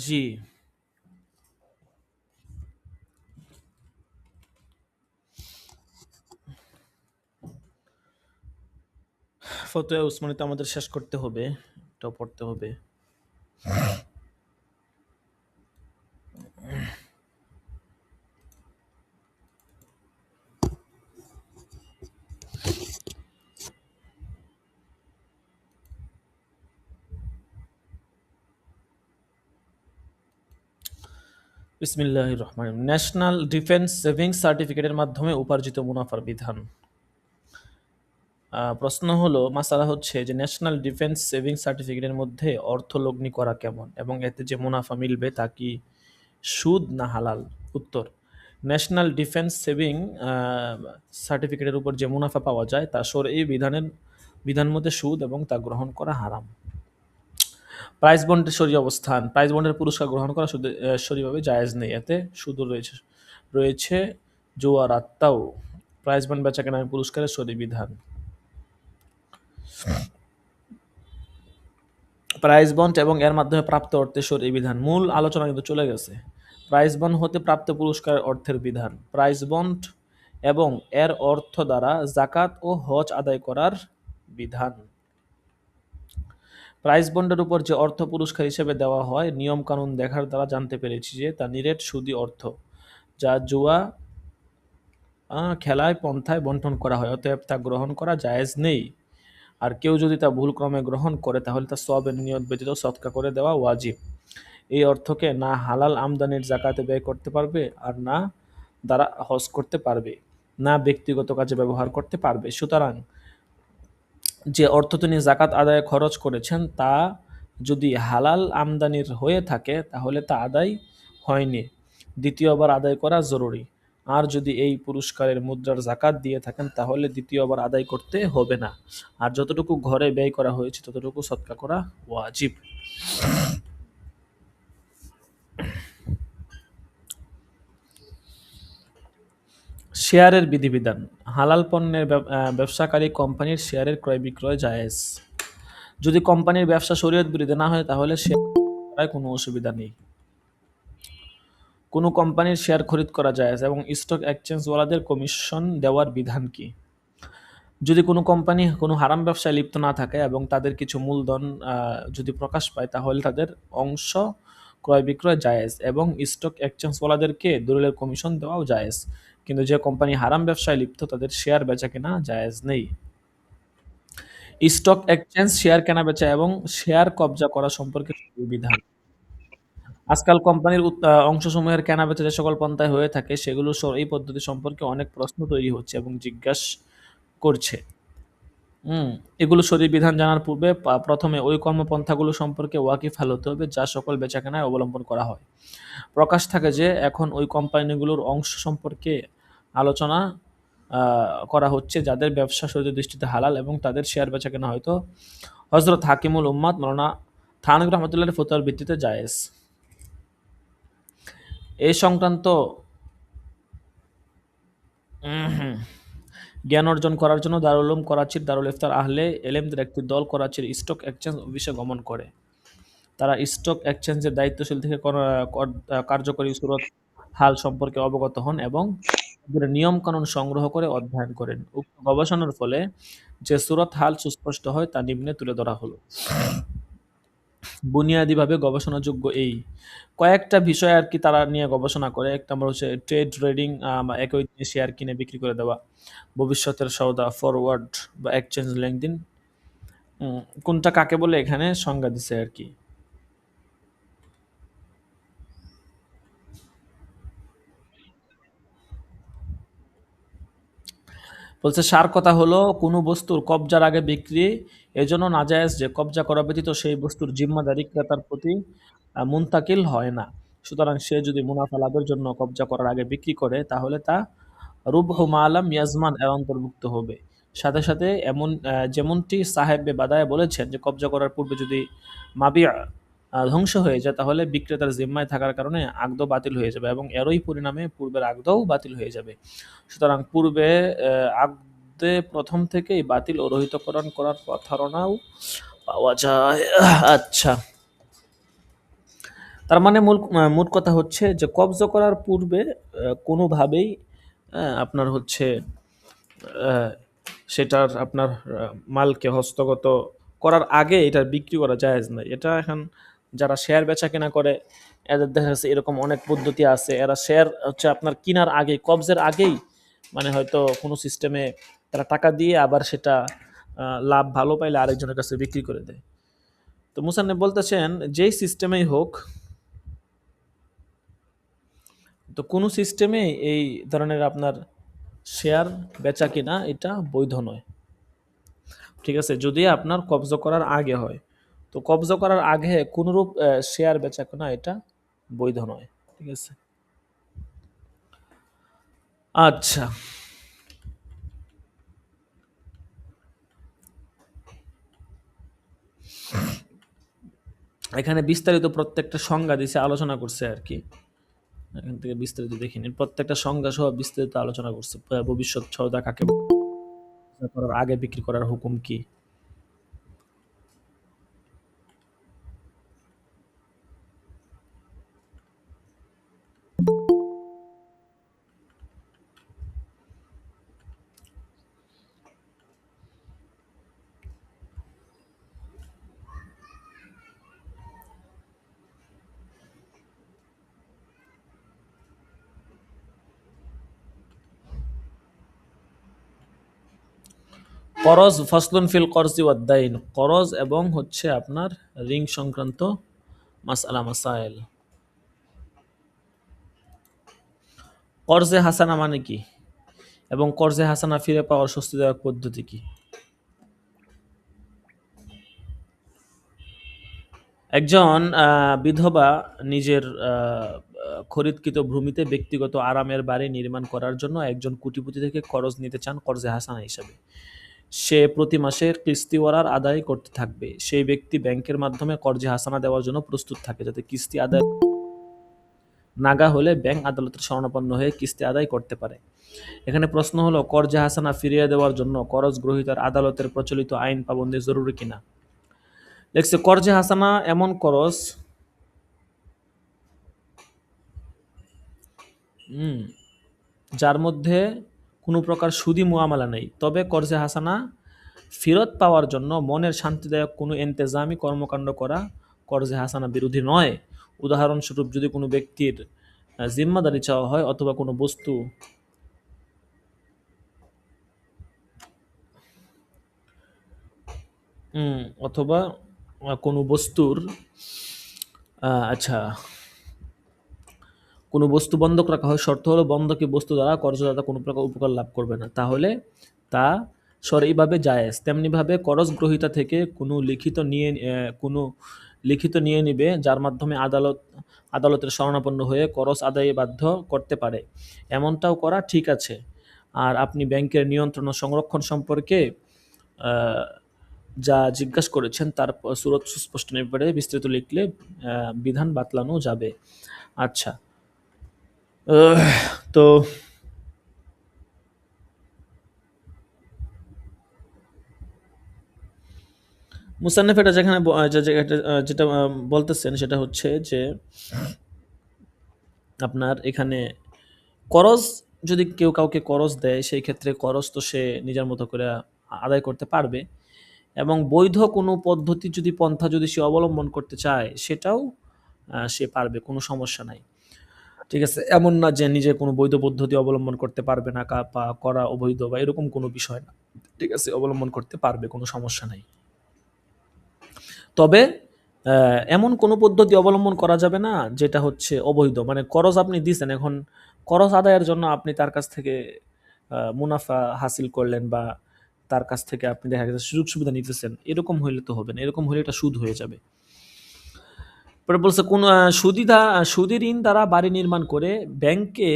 জি। ফতোয়া উসমানী তো আমাদের শেষ করতে হবে, এটাও পড়তে হবে। বিসমিল্লাহির রহমানির রহিম। ন্যাশনাল ডিফেন্স সেভিংস সার্টিফিকেটের মাধ্যমে উপার্জিত মুনাফার বিধান। প্রশ্ন হলো, মাসালা হচ্ছে যে ন্যাশনাল ডিফেন্স সেভিংস সার্টিফিকেটের মধ্যে অর্থ লগ্নি করা কেমন এবং এতে যে মুনাফা মিলবে তা কি সুদ না হালাল? উত্তর, ন্যাশনাল ডিফেন্স সেভিং সার্টিফিকেটের উপর যে মুনাফা পাওয়া যায় তা শরঈ বিধান মধ্যে সুদ এবং তা গ্রহণ করা হারাম। প্রাইজ বন্ডের শরী অবস্থান। প্রাইজ বন্ডের পুরস্কার গ্রহণ করা শরীভাবে জায়েজ নেই, এতে সুদও রয়েছে রয়েছে জুয়া রাত্তাও। প্রাইজ বন্ড বেচা কেনার পুরস্কারের শরী বিধান। প্রাইজ বন্ড এবং এর মাধ্যমে প্রাপ্ত অর্থের শরী বিধান। মূল আলোচনা কিন্তু চলে গেছে। প্রাইজ বন্ড হতে প্রাপ্ত পুরস্কার অর্থের বিধান। প্রাইজ বন্ড এবং এর অর্থ দ্বারা জাকাত ও হজ আদায় করার বিধান। প্রাইজ বন্ডের উপর যে অর্থ পুরস্কার হিসেবে দেওয়া হয়, নিয়ম কানুন দেখার দ্বারা জানতে পেরেছি যে তা নিরেট সুদী অর্থ, যা জুয়া খেলায় পন্থায় বন্টন করা হয়, অতএব তা গ্রহণ করা জায়েজ নেই। আর কেউ যদি তা ভুলক্রমে গ্রহণ করে তাহলে তা সওয়াবের নিয়ত ব্যতীত সদকা করে দেওয়া ওয়াজিব। এই অর্থকে না হালাল আমদানির জাকাতে ব্যয় করতে পারবে, আর না দ্বারা হজ করতে পারবে, না ব্যক্তিগত কাজে ব্যবহার করতে পারবে। সুতরাং যে অর্থ তিনি জাকাত আদায়ে খরচ করেছেন তা যদি হালাল আমদানির হয়ে থাকে তাহলে তা আদায় হয়নি, দ্বিতীয়বার আদায় করা জরুরি। আর যদি এই পুরস্কারের মুদ্রার জাকাত দিয়ে থাকেন তাহলে দ্বিতীয়বার আদায় করতে হবে না। আর যতটুকু ঘরে ব্যয় করা হয়েছে ততটুকু সদকা করা ওয়াজিব। শেয়ারের বিধিবিধান। হালাল পণ্যের ব্যবসাকারী কোম্পানির শেয়ারের ক্রয় বিক্রয় জায়েজ। যদি কোম্পানির ব্যবসা শরীয়ত বিরোধী না হয় তাহলে শেয়ার করায় কোনো অসুবিধা নেই। কোনো কোম্পানির শেয়ার খরিদ করা জায়েজ এবং স্টক এক্সচেঞ্জওয়ালাদের কমিশন দেওয়ার বিধান কি? যদি কোনো কোম্পানি কোনো হারাম ব্যবসায় লিপ্ত না থাকে এবং তাদের কিছু মূলধন যদি প্রকাশ পায় তাহলে তাদের অংশ ক্রয় বিক্রয় জায়েজ এবং স্টক এক্সচেঞ্জওয়ালাদেরকে দলিলের কমিশন দেওয়াও জায়েজ। কিন্তু যে কোম্পানি হারাম ব্যবসায় লিপ্ত তাদের শেয়ার বেচা কেনা জায়েজ নেই। স্টক এক্সচেঞ্জ শেয়ার কেনা বেচা এবং শেয়ার কবজা করা সম্পর্কে বিধান। আজকাল কোম্পানির অংশসমূহের কেনা বেচা যে সকল পন্থায় হয়ে থাকে সেগুলো এই পদ্ধতি সম্পর্কে অনেক প্রশ্ন তৈরি হচ্ছে এবং জিজ্ঞাসা করছে। এগুলো শরীর বিধান জানার পূর্বে প্রথমে ওই কর্মপন্থাগুলো সম্পর্কে ওয়াকিফাল হতে হবে যা সকল বেচাকেনায় অবলম্বন করা হয়। প্রকাশ থাকে যে এখন ওই কোম্পানিগুলোর অংশ সম্পর্কে আলোচনা করা হচ্ছে যাদের ব্যবসা শরীয়তের দৃষ্টিতে হালাল এবং তাদের শেয়ার বেচাকেনা হয়তো হযরত হাকিমুল উম্মাত মাওলানা থানভী রহমাতুল্লাহর ফতোয়ার ভিত্তিতে জায়েজ। এই সংক্রান্ত জ্ঞান অর্জন করার জন্য দারুল উলুম করাচির দারুল ইফতার আহলে এলেমদের একটি দল করাচির স্টক এক্সচেঞ্জ অফিসে গমন করে। তারা স্টক এক্সচেঞ্জের দায়িত্বশীল থেকে কার্যকরী সুরত হাল সম্পর্কে অবগত হন এবং নিয়ম কানুন সংগ্রহ করে অধ্যয়ন করেন। উক্ত গবেষণার ফলে যে সুরত হাল সুস্পষ্ট হয় তা নিম্নে তুলে ধরা হলো। বুনিয়াদিভাবে গবেষণাযোগ্য এই কয়েকটা বিষয় আর কি তারা নিয়ে গবেষণা করে। এক নম্বর হচ্ছে ট্রেড ট্রেডিং, একই দিনে শেয়ার কিনে বিক্রি করে দেওয়া, ভবিষ্যতের সওদা, ফরওয়ার্ড বা এক্সচেঞ্জ লেনদেন। কোনটা কাকে বলে এখানে সংজ্ঞা দিছে আর কি। বলছে সার কথা হলো কোনো বস্তুর কবজার আগে বিক্রি এজন্য নাজায়েজ যে কবজা করা ব্যতীত সেই বস্তুর জিম্মাদারি ক্রেতার প্রতি মুনতাকিল হয় না। সুতরাং সে যদি মুনাফা লাভের জন্য কবজা করার আগে বিক্রি করে তাহলে তা রুবহু মালাম ইয়াজমান এর অন্তর্ভুক্ত হবে। সাথে সাথে যেমনটি সাহেবে বাদায় বলেছেন যে কবজা করার পূর্বে যদি মাবিয়া ধ্বংস হয়ে যায় তাহলে বিক্রেতার জিম্মায় থাকার কারণে আকদ বাতিল হয়ে যাবে এবং এরই পরিণামে পূর্বের আকদও বাতিল হয়ে যাবে। সুতরাং পূর্বে আকদে প্রথম থেকেই বাতিল ও রহিতকরণ করার ধারণাও পাওয়া যায়। আচ্ছা, তার মানে মোট কথা হচ্ছে যে কবজা করার পূর্বে কোনোভাবেই আপনার হচ্ছে আহ, সেটার আপনার মালকে হস্তগত করার আগে এটা বিক্রি করা জায়েজ নাই। এটা এখন যারা শেয়ার বেচা কেনা করে এদের দেখা যাচ্ছে এরকম অনেক পদ্ধতি আছে। এরা শেয়ার হচ্ছে আপনার কিনার আগে কবজের আগেই মানে হয়তো কোনো সিস্টেমে তারা টাকা দিয়ে আবার সেটা লাভ ভালো পাইলে আরেকজনের কাছে বিক্রি করে দেয়। তো মুসান্নেফ বলতেছেন যেই সিস্টেমেই হোক, তো কোনো সিস্টেমে এই ধরনের আপনার শেয়ার বেচা কিনা এটা বৈধ নয়। ঠিক আছে, যদি আপনার কবজা করার আগে হয়, তো কবজা করার আগে কোনরূপ শেয়ার বেচা কেনা এটা বৈধ নয়। ঠিক আছে, আচ্ছা, এখানে বিস্তারিত প্রত্যেকটা সংজ্ঞা দিছে, আলোচনা করছে আর কি। এখান থেকে বিস্তারিত দেখিনি, প্রত্যেকটা সংজ্ঞা সহ বিস্তারিত আলোচনা করছে। ভবিষ্যৎ সওদা কাকে বলে, করার আগে বিক্রি করার হুকুম কি। করজ ফসলুন ফিল করজি ওয়াদ্দাইন, করজ এবং হচ্ছে আপনার ঋণ সংক্রান্ত মাসআলা মাসাইল। কর্জে হাসানা মানে কি এবং কর্জে হাসানা ফিরে পাওয়ার স্বস্তিদায়ক পদ্ধতি কি। একজন বিধবা নিজের খরিদকৃত ভূমিতে ব্যক্তিগত আরামের বাড়ি নির্মাণ করার জন্য একজন কোটিপতি থেকে করজ নিতে চান কর্জে হাসানা হিসাবে। সে প্রতি মাসে কিস্তিওয়ালার আদায় করতে থাকবে। সেই ব্যক্তি ব্যাংকের মাধ্যমে কর্জে হাসানা দেওয়ার জন্য প্রস্তুত থাকে, যাতে কিস্তি আদায় নাগা হলে ব্যাংক আদালতের শরণাপন্ন হয়ে কিস্তি আদায় করতে পারে। এখানে প্রশ্ন হলো কর্জে হাসানা ফিরিয়ে দেওয়ার জন্য করজ গ্রহীতার আদালতের প্রচলিত আইন পাবন্দি জরুরি কিনা। দেখছে কর্জে হাসানা এমন করজ যার মধ্যে কোনো প্রকার সুদি মুআমালা নেই, তবে কর্জে হাসানা ফেরত পাওয়ার জন্য মনের শান্তিদায়ক কোনো এন্তেজামি কর্মকাণ্ড করা কর্জে হাসানা বিরোধী নয়। উদাহরণস্বরূপ যদি কোনো ব্যক্তির জিম্মাদারি চাওয়া হয় অথবা কোনো বস্তু অথবা কোনো বস্তুর আচ্ছা, কোনো বস্তু বন্ধক রাখা হয়, শর্ত হলো বন্ধকি বস্তু দ্বারা কর্জদাতা কোনো প্রকার উপকার লাভ করবে না, তাহলে তা সরইভাবে জায়েজ। তেমনিভাবে করজ গ্রহীতা থেকে কোনো লিখিত নিয়ে নিবে যার মাধ্যমে আদালতের শরণাপন্ন হয়ে করজ আদায়ে বাধ্য করতে পারে, এমনটাও করা ঠিক আছে। আর আপনি ব্যাংকের নিয়ন্ত্রণ ও সংরক্ষণ সম্পর্কে যা জিজ্ঞাসা করেছেন তার সুরত সুস্পষ্ট ব্যাপারে বিস্তৃত লিখলে বিধান বাতলানো যাবে। আচ্ছা, তো মুসান্নেফ এটা যেখানে যেটা বলতেছেন সেটা হচ্ছে যে আপনার এখানে করজ যদি কেউ কাউকে করজ দেয় সেই ক্ষেত্রে করজ তো সে নিজের মতো করে আদায় করতে পারবে, এবং বৈধ কোনো পদ্ধতি যদি পন্থা যদি সে অবলম্বন করতে চায় সেটাও সে পারবে, কোনো সমস্যা নাই। ঠিক আছে? এমন না যে নিজে কোনো বৈধ পদ্ধতি অবলম্বন করতে পারবে না বা করা অবৈধ বা এরকম কোনো বিষয় না। ঠিক আছে? অবলম্বন করতে পারবে, কোনো সমস্যা নাই। তবে এমন কোনো পদ্ধতি অবলম্বন করা যাবে না যেটা হচ্ছে অবৈধ। মানে করজ আপনি দিছেন, এখন করজ আদায়ের জন্য আপনি তার কাছ থেকে মুনাফা হাসিল করলেন বা তার কাছ থেকে আপনি দেখা গেছে সুযোগ সুবিধা নিতেছেন। এরকম হইলে তো হবে না। এরকম হলে এটা সুদ হয়ে যাবে। পরে বলছে কোন সুদী ঋণ দ্বারা বাড়ি নির্মাণ করে ব্যাংকে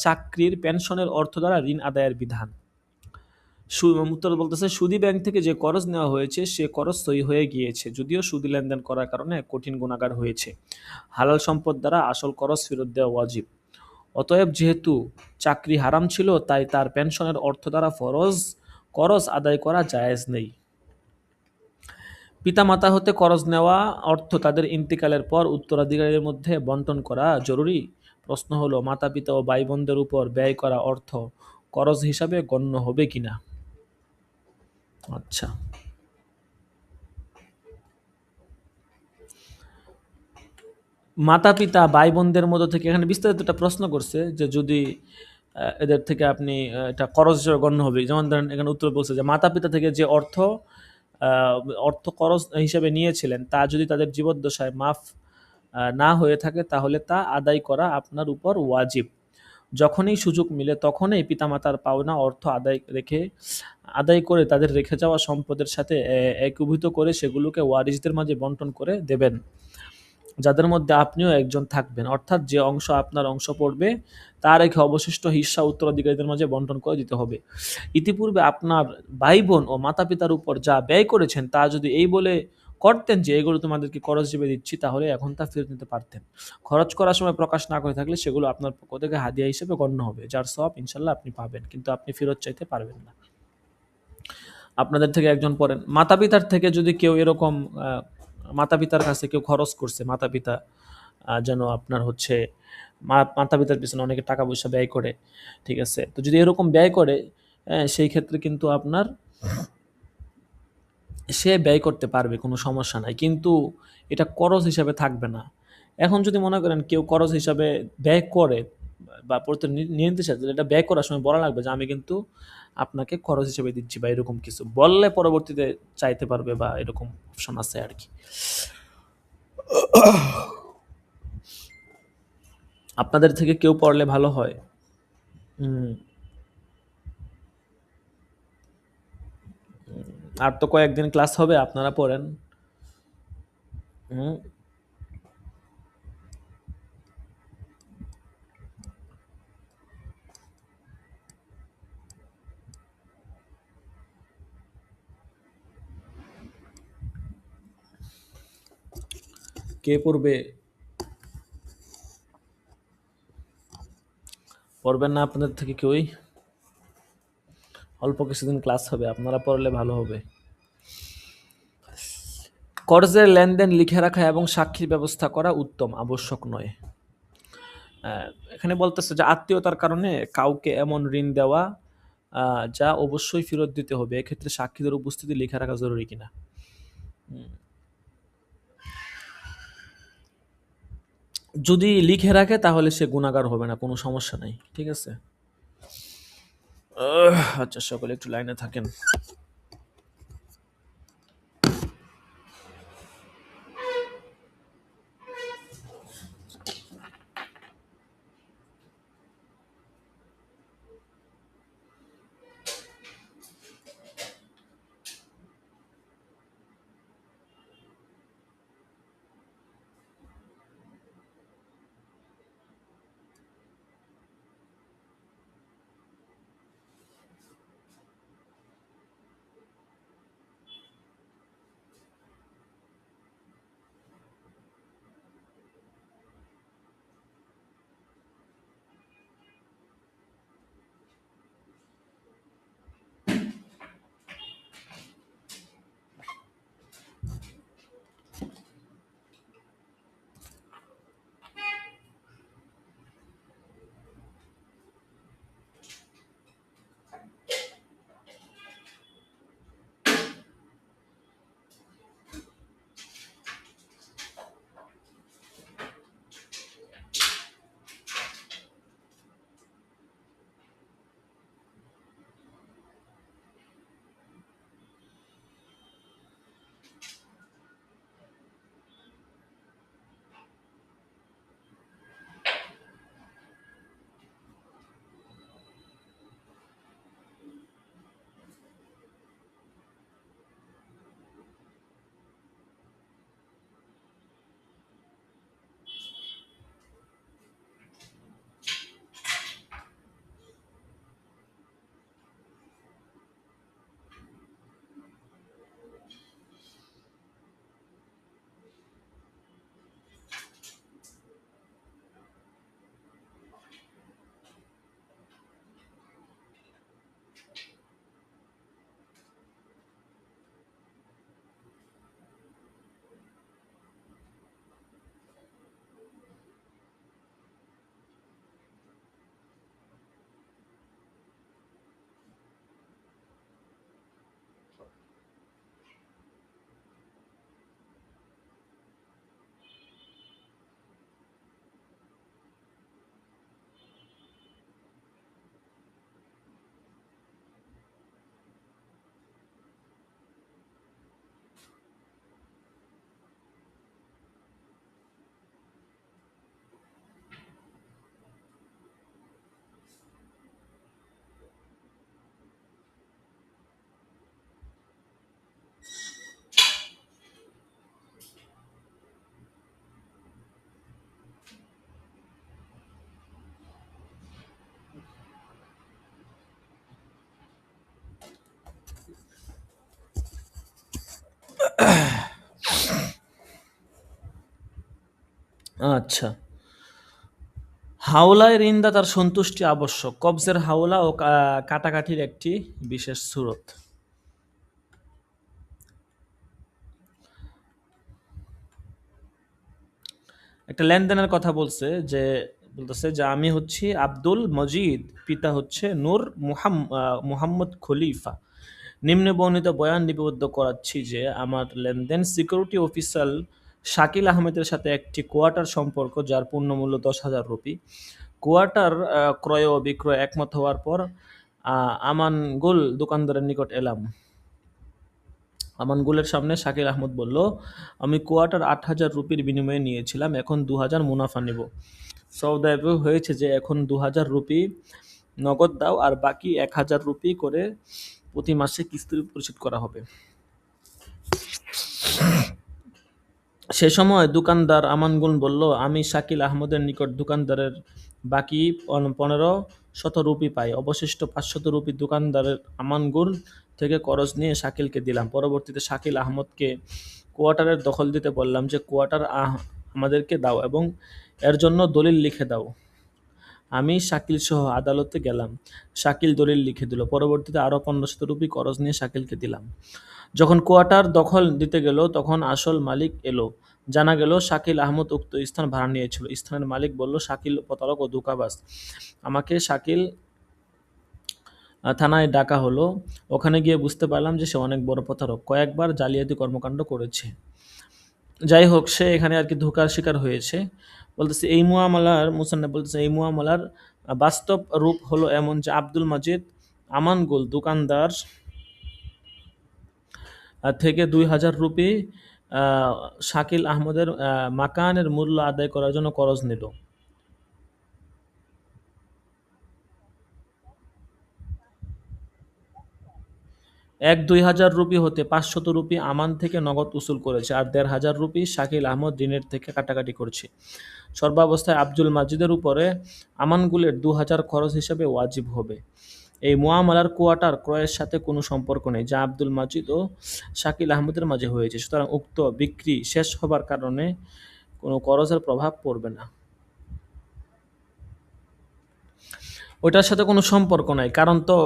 চাকরির পেনশনের অর্থ দ্বারা ঋণ আদায়ের বিধান। উত্তর বলতেছে সুদী ব্যাংক থেকে যে করজ নেওয়া হয়েছে সে করজ সই হয়ে গিয়েছে, যদিও সুদী লেনদেন করার কারণে কঠিন গুণাগার হয়েছে। হালাল সম্পদ দ্বারা আসল করজ ফেরত দেওয়া ওয়াজিব। অতএব যেহেতু চাকরি হারাম ছিল তাই তার পেনশনের অর্থ দ্বারা করজ আদায় করা জায়েজ নেই। পিতামাতা হতে করজ নেওয়া অর্থ তাদের ইন্তিকালের পর উত্তরাধিকারীদের মধ্যে বন্টন করা জরুরি। প্রশ্ন হলো মাতা পিতা ও ভাই বোনদের উপর ব্যয় করা অর্থ করজ হিসাবে গণ্য হবে কিনা। আচ্ছা, মাতা পিতা ভাই বোনদের মধ্যে থেকে এখানে বিস্তারিত একটা প্রশ্ন করছে যে যদি এদের থেকে আপনি এটা করজ হিসেবে গণ্য হবে, যেমন ধরেন এখানে উত্তর বলছে যে মাতা পিতা থেকে যে আহ, অর্থ করজ হিসেবে নিয়েছিলেন তা যদি তাদের জীবদ্দশায় মাফ না হয়ে থাকে তাহলে তা আদায় করা আপনার উপর ওয়াজিব। যখনই সুযোগ মিলে তখনই পিতামাতার পাওনা অর্থ আদায় করে তাদের রেখে যাওয়া সম্পদের সাথে একীভূত করে সেগুলোকে ওয়ারিসদের মাঝে বন্টন করে দেবেন, যাদের মধ্যে আপনিও একজন থাকবেন। অর্থাৎ যে অংশ আপনার অংশ পড়বে তা রেখে অবশিষ্ট হিস্সা উত্তরাধিকারীদের মাঝে বন্টন করে দিতে হবে। ইতিপূর্বে আপনার ভাই বোন ও মাতা পিতার উপর যা ব্যয় করেছেন তা যদি এই বলে করতেন যে এগুলো তোমাদেরকে খরচ হিসেবে দিচ্ছি, তাহলে এখন তা ফেরত নিতে পারতেন। খরচ করার সময় প্রকাশ না করে থাকলে সেগুলো আপনার পক্ষ থেকে হাদিয়া হিসেবে গণ্য হবে, যার সওয়াব ইনশাল্লাহ আপনি পাবেন, কিন্তু আপনি ফেরত চাইতে পারবেন না। আপনাদের থেকে একজন পড়েন, মাতা পিতার থেকে যদি কেউ এরকম মাতা পিতার কাছে কেউ খরচ করছে, মাতা পিতা যেন আপনার হচ্ছে মাতা পিতার পিছনে অনেকে টাকা পয়সা ব্যয় করে, ঠিক আছে? তো যদি এরকম ব্যয় করে সেই ক্ষেত্রে কিন্তু আপনার সে ব্যয় করতে পারবে, কোনো সমস্যা নাই, কিন্তু এটা করজ হিসাবে থাকবে না। এখন যদি মনে করেন কেউ করজ হিসাবে ব্যয় করে বা পড়তে নিয়ে নিতে চায়, তাহলে এটা ব্যয় করার সময় বলা লাগবে যে আমি কিন্তু আপনাকে খরচ হিসেবে দিচ্ছি বা এরকম কিছু বললে পরবর্তীতে চাইতে পারবে, বা এরকম অপশন আছে আর কি। আপনাদের থেকে কেউ পড়লে ভালো হয়। হুম, আর তো কয়েকদিন ক্লাস হবে, আপনারা পড়েন। হুম, কে পড়বে? পড়বেন না আপনাদের থেকে কেউই? অল্প কিছুদিন ক্লাস হবে, আপনারা পড়লে ভালো হবে। কর্জের লেনদেন লিখে রাখা এবং সাক্ষীর ব্যবস্থা করা উত্তম, আবশ্যক নয়। এখানে বলতেছে যে আত্মীয়তার কারণে কাউকে এমন ঋণ দেওয়া যা অবশ্যই ফেরত দিতে হবে, এক্ষেত্রে সাক্ষীদের উপস্থিতি লিখে রাখা জরুরি কিনা। যদি লিখে রাখে তাহলে সে গুণাগার হবে না, কোনো সমস্যা নাই, ঠিক আছে? আচ্ছা, সকলে একটু লাইনে থাকেন। আচ্ছা, হাওলায় ঋণদাতার সন্তুষ্টি আবশ্যক। কবজের হাওলা ও কাটাকাটির একটি বিশেষ সুরত। একটা লেনদেনের কথা বলতেছে যে আমি হচ্ছি আব্দুল মজিদ, পিতা হচ্ছে নূর মুহাম্মদ খলিফা। নিম্নে বর্ণিত বয়ান লিপিবদ্ধ করাচ্ছি যে আমার লেনদেন সিকিউরিটি অফিসার শাকিল আহমেদের সাথে একটি কোয়ার্টার সম্পর্ক, যার পূর্ণমূল্য 10,000 রুপি। কোয়ার্টার ক্রয় ও বিক্রয় একমত হওয়ার পর আমানগুল দোকানদারের নিকট এলাম। আমানগুলের সামনে শাকিল আহমদ বলল, আমি কোয়ার্টার 8,000 রুপির বিনিময়ে নিয়েছিলাম, এখন 2,000 মুনাফা নেব। সৌদায় হয়েছে যে এখন 2,000 রুপি নগদ দাও আর বাকি 1,000 রুপি করে প্রতি মাসে কিস্তি পরিশোধ করা হবে। সে সময় দোকানদার আমানগুল বলল, আমি শাকিল আহমদের নিকট দোকানদারের বাকি 1500 রুপি পাই। অবশিষ্ট 500 রুপি দোকানদারের আমানগুল থেকে করজ নিয়ে শাকিলকে দিলাম। পরবর্তীতে শাকিল আহমদকে কোয়ার্টারের দখল দিতে বললাম যে কোয়ার্টার আমাদেরকে দাও এবং এর জন্য দলিল লিখে দাও। আমি শাকিল সহ আদালতে গেলাম। শাকিল দলিল লিখে দিল। পরবর্তীতে আরও 1500 রুপি করজ নিয়ে শাকিলকে দিলাম। যখন কোয়ার্টার দখল দিতে গেল তখন আসল মালিক এলো। জানা গেল শাকিল আহমদ উক্ত স্থান ভাড়া নিয়েছিল। স্থানের মালিক বলল, শাকিল প্রতারক ও ধোঁকাবাজ। আমাকে শাকিল থানায় ডাকা হলো। ওখানে গিয়ে বুঝতে পারলাম যে সে অনেক বড় প্রতারক, কয়েকবার জালিয়াতি কর্মকাণ্ড করেছে। যাই হোক, সে এখানে আর কি ধোঁকার শিকার হয়েছে। বলতেছে এই মুআমালার বাস্তব রূপ হলো এমন যে আব্দুল মাজিদ আমানগুল দোকানদার থেকে 2,000 রুপি শাকিল আহমদের মাকানের মূল্য আদায় করার জন্য করজ নিল। 1-2,000 রুপি হতে 500 রুপি আমান থেকে নগদ উসুল করেছে আর 1,500 রুপি শাকিল আহমদ ঋণের থেকে কাটাকাটি করছে। সর্বাবস্থায় আব্দুল মাজিদের উপরে আমানগুলের 2,000 খরচ হিসাবে ওয়াজিব হবে। এই মুআমালার কোয়ার্টার ক্রয়ের সাথে কোনো সম্পর্ক নেই, যা আব্দুল মাজিদ ও শাকিল আহমদের মাঝে হয়েছে। সুতরাং উক্ত বিক্রি শেষ হবার কারণে কোনো করজের প্রভাব পড়বে না। ওইটার সাথে কোনো সম্পর্ক নাই, কারণ তো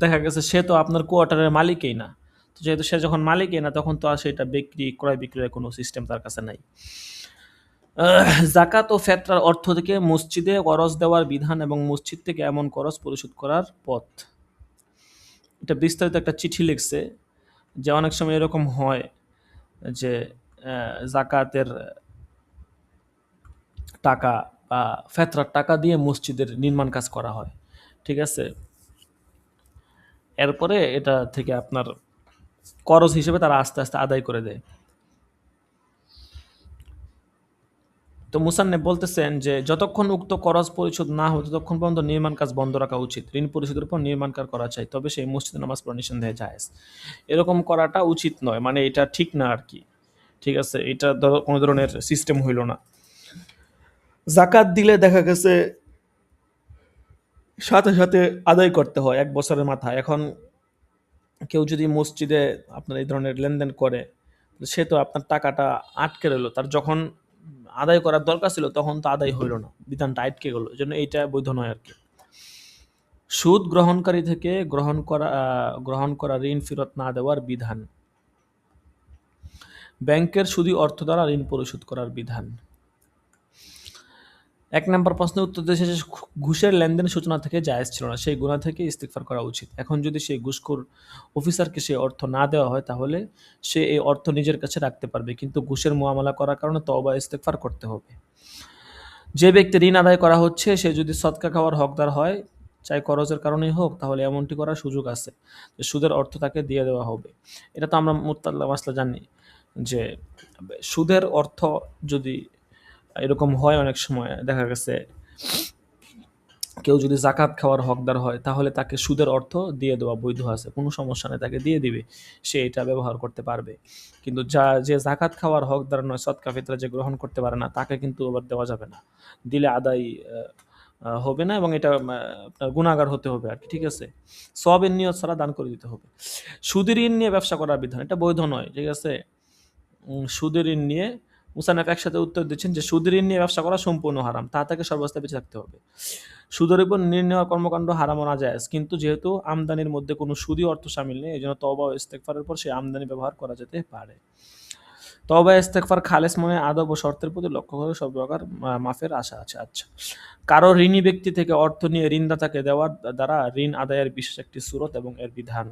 দেখা গেছে সে তো আপনার কোয়ার্টারের মালিকই না। তো যেহেতু সে যখন মালিকই না, তখন তো আর সেটা ক্রয় বিক্রয়ের কোনো সিস্টেম তার কাছে নাই। জাকাত ও ফেতরার অর্থ থেকে মসজিদে করজ দেওয়ার বিধান এবং মসজিদ থেকে এমন করজ পরিশোধ করার পথ। এটা বিস্তারিত একটা চিঠি লিখছে যে অনেক সময় এরকম হয় যে জাকাতের টাকা বা ফেতরার টাকা দিয়ে মসজিদের নির্মাণ কাজ করা হয়, ঠিক আছে। এরপরে এটা থেকে আপনার করজ হিসেবে তারা আস্তে আস্তে আদায় করে দেয়। তো মুসান্নেফ বলতেছেন যে যতক্ষণ উক্ত করজ পরিশোধ না হয় ততক্ষণ পর্যন্ত নির্মাণ কাজ বন্ধ রাখা উচিত। ঋণ পরিশোধের উপর নির্মাণ কাজ করা চাই, তবে সেই মসজিদে নামাজ পড়া নিঃসন্দেহে জায়েজ। এরকম করাটা উচিত নয়, মানে এটা ঠিক না আর কি, ঠিক আছে। এটা কোনো ধরনের সিস্টেম হইল না। জাকাত দিলে দেখা গেছে সাথে সাথে আদায় করতে হয় 1 বছরের মাথায়। এখন কেউ যদি মসজিদে আপনার এই ধরনের লেনদেন করে, সে তো আপনার টাকাটা আটকে রইলো, তার যখন আদায় করার দরকার ছিল তখন তো আদায় হইল না, বিধানটা আটকে গেল। এই জন্য এইটা বৈধ নয় আর কি। সুদ গ্রহণকারী থেকে গ্রহণ করা ঋণ ফেরত না দেওয়ার বিধান। ব্যাংকের সুদী অর্থ দ্বারা ঋণ পরিশোধ করার বিধান। 1 নম্বর প্রশ্নের উত্তর দিয়েছে যে ঘুষের লেনদেন সূচনা থেকে জায়েজ ছিল না, সেই গুনাহ থেকে ইস্তিগফার করা উচিত। এখন যদি সেই ঘুষখোর অফিসারকে সেই অর্থ না দেওয়া হয় তাহলে সে এই অর্থ নিজের কাছে রাখতে পারবে, কিন্তু ঘুষের মুআমালা করার কারণে তওবা ইস্তিগফার করতে হবে। যে ব্যক্তি ঋণ আদায় করা হচ্ছে সে যদি সদকা খাওয়ার হকদার হয়, চাই করজের কারণেই হোক, তাহলে এমনটি করার সুযোগ আছে যে সুদের অর্থ তাকে দিয়ে দেওয়া হবে। এটা তো আমরা মুত্তাল্লা মাসলা জানি যে সুদের অর্থ যদি এরকম হয়, অনেক সময় দেখা গেছে কেউ যদি জাকাত খাওয়ার হকদার হয় তাহলে তাকে সুদের অর্থ দিয়ে দেওয়া বৈধ আছে, কোনো সমস্যা নেই, তাকে দিয়ে দিবে, সে এটা ব্যবহার করতে পারবে। কিন্তু যে জাকাত খাওয়ার হকদার নয়, সদকা ফিতরা যে গ্রহণ করতে পারে না, তাকে কিন্তু আবার দেওয়া যাবে না, দিলে আদায় হবে না এবং এটা আপনার গুনাহগার হতে হবে আর কি, ঠিক আছে। সওয়াবের নিয়ত ছাড়া দান করে দিতে হবে। সুদের ঋণ নিয়ে ব্যবসা করার বিধান, এটা বৈধ নয়, ঠিক আছে। সুদের ঋণ নিয়ে মুসান্নাফ একসাথে উত্তর দিচ্ছেন যে সুদ ঋণ নিয়ে ব্যবসা করা সম্পূর্ণ হারাম, তা থেকে সর্বাবস্থায় বেঁচে থাকতে হবে। সুদের উপর ঋণ নেওয়ার কর্মকাণ্ড হারাম ও নাজায়েজ, কিন্তু যেহেতু আমদানির মধ্যে কোনো সুদী অর্থ শামিল নেই, এই জন্য তওবা ও ইস্তেগফারের পর সেই আমদানি ব্যবহার করা যেতে পারে। তওবা ইস্তেগফার খালেস মনে আদব ও শর্তের প্রতি লক্ষ্য করে সব প্রকার মাফের আশা আছে। আচ্ছা, কারো ঋণী ব্যক্তি থেকে অর্থ নিয়ে ঋণদাতাকে দেওয়ার দ্বারা ঋণ আদায়ের বিশেষ একটি সূরত এবং এর বিধান।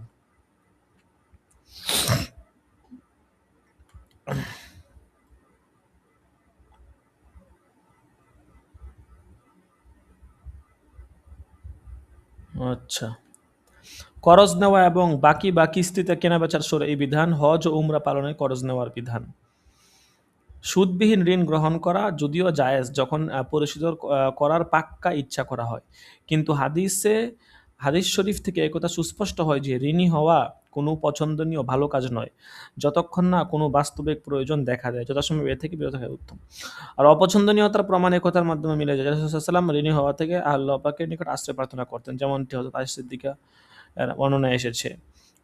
আচ্ছা, করজ নেওয়া এবং বাকি বা কিস্তিতে কেনাবেচার সূরা এই বিধান। হজ ও উমরা পালনে করজ নেওয়ার বিধান। সুদবিহীন ঋণ গ্রহণ করা যদিও জায়েজ যখন পরিশোধ করার পাক্কা ইচ্ছা করা হয়, কিন্তু হাদিস শরীফ থেকে একথা সুস্পষ্ট হয় যে ঋণী হওয়া কোনো পছন্দনীয় ভালো কাজ নয় যতক্ষণ না কোনো বাস্তবিক প্রয়োজন দেখা দেয়, যথাসময় এ থেকে বিরত থাকা উত্তম। আর অপছন্দনীয়তার প্রমাণ একথার মাধ্যমে মিলে যায়। রাসূলুল্লাহ সাল্লাল্লাহু আলাইহি ওয়াসাল্লাম ঋণী হওয়া থেকে আল্লাহ পাকের নিকট আশ্রয় প্রার্থনা করতেন, যেমনটি হযরত আয়েশা সিদ্দিকা বর্ণনায় এসেছে।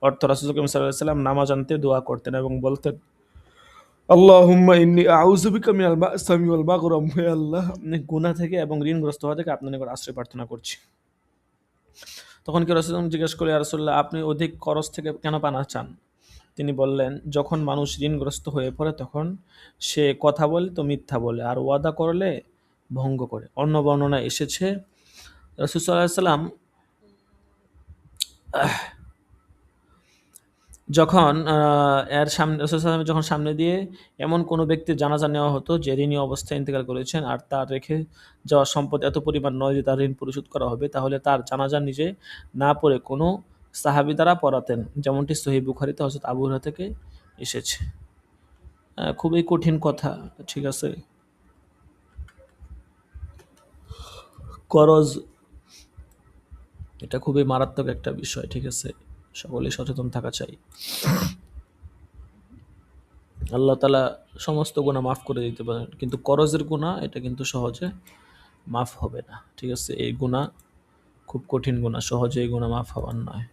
অর্থ রাসূল সাল্লাল্লাহু আলাইহি ওয়াসাল্লাম নামাজ আনতে দোয়া করতেন এবং বলতেন, আল্লাহুম্মা ইন্নী আউযু বিকা মিনাল মা'সামি ওয়াল মাগরাম, হে আল্লাহ, আমি গুনাহ থেকে এবং ঋণগ্রস্ত হওয়া থেকে আপনার নিকট আশ্রয় প্রার্থনা করছি। তখন কি রাসূল জিজ্ঞেস করলেন, ইয়া রাসূলুল্লাহ, আপনি অধিক খরচ থেকে কেন পানা চান? তিনি বললেন, যখন মানুষ ঋণগ্রস্ত হয়ে পড়ে তখন সে কথা বলে তো মিথ্যা বলে, আর ওয়াদা করলে ভঙ্গ করে। অন্য বর্ণনায় এসেছে রাসূল সাল্লাল্লাহু আলাইহি ওয়াসাল্লাম যখন এর সামনে রাসূল সাল্লাল্লাহু আলাইহি ওয়াসাল্লাম যখন সামনে দিয়ে এমন কোনো ব্যক্তির জানাজা নেওয়া হতো যে ঋণী অবস্থায় ইন্তেকাল করেছেন আর তার রেখে যাওয়া সম্পদ এত পরিমাণ নয় যে তার ঋণ পরিশোধ করা হবে, তাহলে তার জানাজা নিজে না পড়ে কোনো সাহাবী দ্বারা পড়াতেন, যেমনটি সহিহ বুখারীতে হযরত আবু হুরায়রা থেকে এসেছে। খুবই কঠিন কথা, ঠিক আছে? করজ এটা খুবই মারাত্মক একটা বিষয়, ঠিক আছে? সকলেই সচেতন থাকা চাই। আল্লাহ তাআলা সমস্ত গুনাহ মাফ করে দিতে পারেন, কিন্তু করজের গুনাহ এটা কিন্তু সহজে মাফ হবে না, ঠিক আছে? এই গুনাহ খুব কঠিন গুনাহ, সহজে এই গুনাহ মাফ হওয়ার নয়।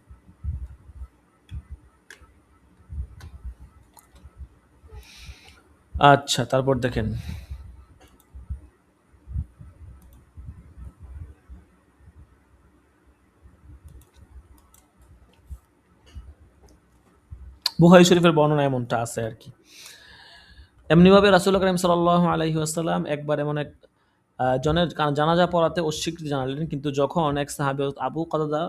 আচ্ছা, তারপর দেখেন, বুখারী শরীফের বর্ণনা এমনটা আছে আর কি। এমনিভাবে রাসূল করিম সাল্লাল্লাহু আলাইহি ওয়াসাল্লাম একবার এমন এক জনের জানাজা পড়াতে অস্বীকৃতি জানালেন, কিন্তু যখন এক সাহাবী আবু কাতাদা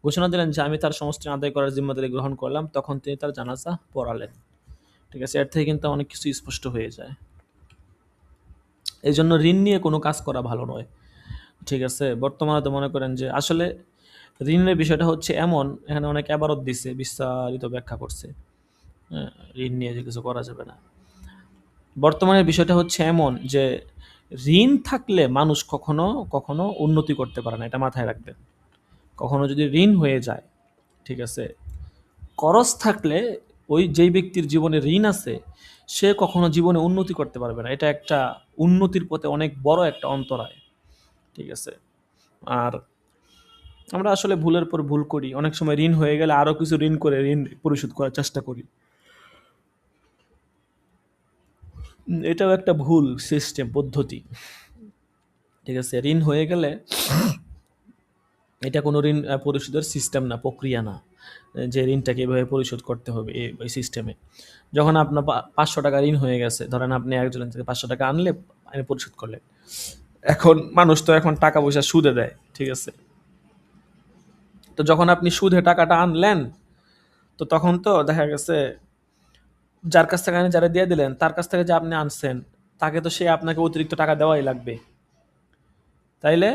ঘোষণা দিলেন যে আমি তার সমস্ত আদায় করার জিম্মাদারি গ্রহণ করলাম, তখন তিনি তার জানাজা পড়ালেন, ঠিক আছে? এর থেকে কিন্তু অনেক কিছু স্পষ্ট হয়ে যায়। এই জন্য ঋণ নিয়ে কোনো কাজ করা ভালো নয়, ঠিক আছে? বর্তমানে তো মনে করেন যে আসলে ঋণের বিষয়টা হচ্ছে এমন, এখানে অনেক এবারত দিছে, বিস্তারিত ব্যাখ্যা করছে। হ্যাঁ, ঋণ নিয়ে যে কিছু করা যাবে না। বর্তমানে বিষয়টা হচ্ছে এমন যে ঋণ থাকলে মানুষ কখনো কখনো উন্নতি করতে পারে না, এটা মাথায় রাখবেন। কখনো যদি ঋণ হয়ে যায়, ঠিক আছে, করজ থাকলে ওই যেই ব্যক্তির জীবনে ঋণ আছে সে কখনো জীবনে উন্নতি করতে পারবে না। এটা একটা উন্নতির পথে অনেক বড় একটা অন্তরায়, ঠিক আছে? আর আমরা আসলে ভুলের পর ভুল করি, অনেক সময় ঋণ হয়ে গেলে আরো কিছু ঋণ করে ঋণ পরিশোধ করার চেষ্টা করি। এটাও একটা ভুল সিস্টেম, পদ্ধতি, ঠিক আছে? ঋণ হয়ে গেলে এটা কোনো ঋণ পরিশোধের সিস্টেম না, প্রক্রিয়া না, যে ঋণটাকে এভাবে পরিশোধ করতে হবে এই সিস্টেমে। যখন আপনার 500 টাকা ঋণ হয়ে গেছে, ধরেন আপনি একজনের থেকে 500 টাকা আনলে আপনি পরিশোধ করলেন। এখন মানুষ তো এখন টাকা পয়সা সুদে দেয়, ঠিক আছে? তো যখন আপনি সুদে টাকাটা আনলেন, তো তখন তো দেখা গেছে যার কাছ থেকে আপনি যারা দিয়ে দিলেন তার কাছ থেকে যে আপনি আনছেন তাকে তো সে আপনাকে অতিরিক্ত টাকা দেওয়াই লাগবে, তাইলে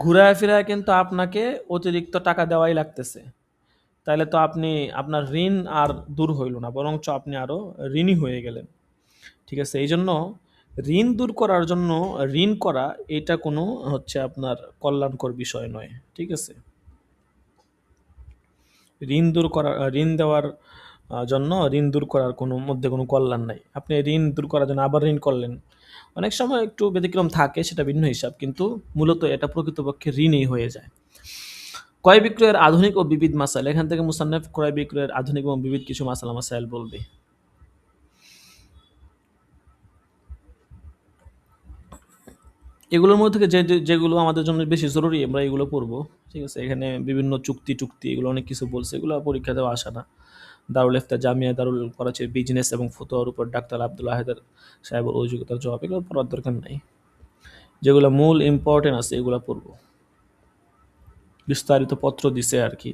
ঘুরায় ফিরায় কিন্তু আপনাকে অতিরিক্ত টাকা দেওয়াই লাগতেছে। তাইলে তো আপনি আপনার ঋণ আর দূর হইল না, বরঞ্চ আপনি আরো ঋণী হয়ে গেলেন, ঠিক আছে? এই জন্য ঋণ দূর করার জন্য ঋণ করা এটা কোনো হচ্ছে আপনার কল্যাণকর বিষয় নয়, ঠিক আছে? ঋণ দূর করা, ঋণ দেওয়ার জন্য ঋণ দূর করার কোনো মধ্যে কোনো কল্যাণ নাই। আপনি ঋণ দূর করার জন্য আবার ঋণ করলেন, অনেক সময় একটু ব্যতিক্রম থাকে, সেটা ভিন্ন হিসাব, কিন্তু মূলত এটা প্রকৃতপক্ষে ঋণই হয়ে যায়। ক্রয় বিক্রয়ের আধুনিক ও বিবিধ মাসাইল, এখান থেকে মুসান্নফ ক্রয় বিক্রয়ের আধুনিক এবং বিবিধ কিছু মাসালা মাসাইল বলবে। এগুলোর মধ্যে থেকে যেগুলো আমাদের জন্য বেশি জরুরি আমরা এগুলো পড়বো। ঠিক আছে, এখানে বিভিন্ন চুক্তি টুক্তি এগুলো অনেক কিছু বলছে, এগুলো পরীক্ষা দেওয়া আসে না। দারুল ইফতা জামিয়া দারুল করাচির বিজনেস এবং ফতোয়ার উপর ডাক্তার আব্দুল আহেদের সাহেবের অভিযোগতার জবাব, এগুলো পড়ার দরকার নাই। যেগুলো মূল ইম্পর্টেন্ট আছে এগুলো পড়বো, বিস্তারিত পত্র দিছে আর কি।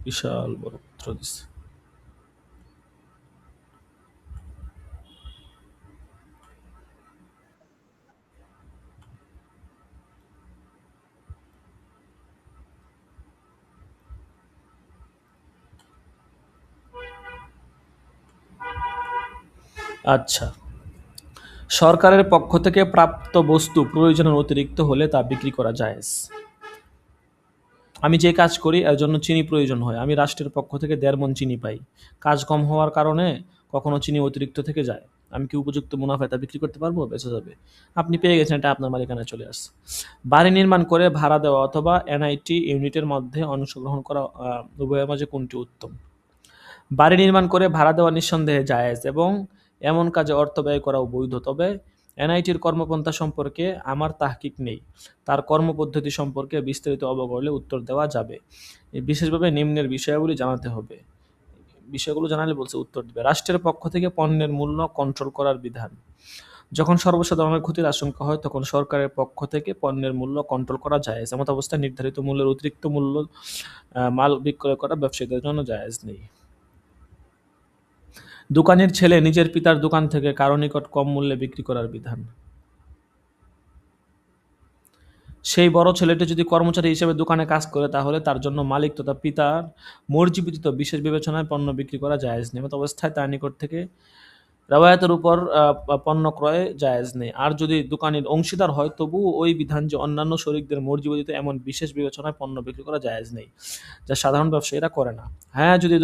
বিশাল বড় পত্র দিছে। আচ্ছা, সরকারের পক্ষ থেকে প্রাপ্ত বস্তু প্রয়োজনের অতিরিক্ত হলে তা বিক্রি করা জায়েজ। আমি যে কাজ করি এর জন্য চিনি প্রয়োজন হয়, আমি রাষ্ট্রের পক্ষ থেকে 1.5 মণ চিনি পাই, কাজ কম হওয়ার কারণে কখনো চিনি অতিরিক্ত থেকে যায়, আমি কি উপযুক্ত মুনাফায় তা বিক্রি করতে পারবো? বেঁচে যাবে। আপনি পেয়ে গেছেন, এটা আপনার মালিকানায় চলে আসছে। বাড়ি নির্মাণ করে ভাড়া দেওয়া অথবা এনআইটি ইউনিটের মধ্যে অংশগ্রহণ করা, উভয়ের মাঝে কোনটি উত্তম? বাড়ি নির্মাণ করে ভাড়া দেওয়া নিঃসন্দেহে জায়েজ এবং এমন কাজে অর্থ ব্যয় করাও বৈধ। তবে এনআইটির কর্মপন্থা সম্পর্কে আমার তাহকিক নেই, তার কর্মপদ্ধতি সম্পর্কে বিস্তারিত অবগত হলে উত্তর দেওয়া যাবে। বিশেষভাবে নিম্নের বিষয়াবলী জানাতে হবে, বিষয়গুলো জানালে বলছে উত্তর দেবে। রাষ্ট্রের পক্ষ থেকে পণ্যের মূল্য কন্ট্রোল করার বিধান। যখন সর্বসাধারণের ক্ষতির আশঙ্কা হয় তখন সরকারের পক্ষ থেকে পণ্যের মূল্য কন্ট্রোল করা জায়েজ। এমত অবস্থায় নির্ধারিত মূল্যের অতিরিক্ত মূল্য মাল বিক্রয় করা ব্যবসায়ীদের জন্য জায়েজ নেই। দোকানের ছেলে নিজের পিতার দোকান থেকে কারো নিকট কম মূল্যে বিক্রি করার বিধান। সেই বড় ছেলেটি যদি কর্মচারী হিসেবে দোকানে কাজ করে তাহলে তার জন্য মালিক তথা পিতার মর্জি ব্যতীত বিশেষ বিবেচনায় পণ্য বিক্রি করা জায়েজ নেই। এমত অবস্থায় তার নিকট থেকে রাওয়ায়াতের উপর পণ্য ক্রয় জায়েজ নেই। আর যদি দোকানের অংশীদার হয় তবুও ওই বিধান যে অন্যান্য শরিকদের মর্জি ব্যতীত এমন বিশেষ বিবেচনায় পণ্য বিক্রি করা জায়েজ নেই, যা সাধারণ ব্যবসায়ীরা করে না। হ্যাঁ, যদি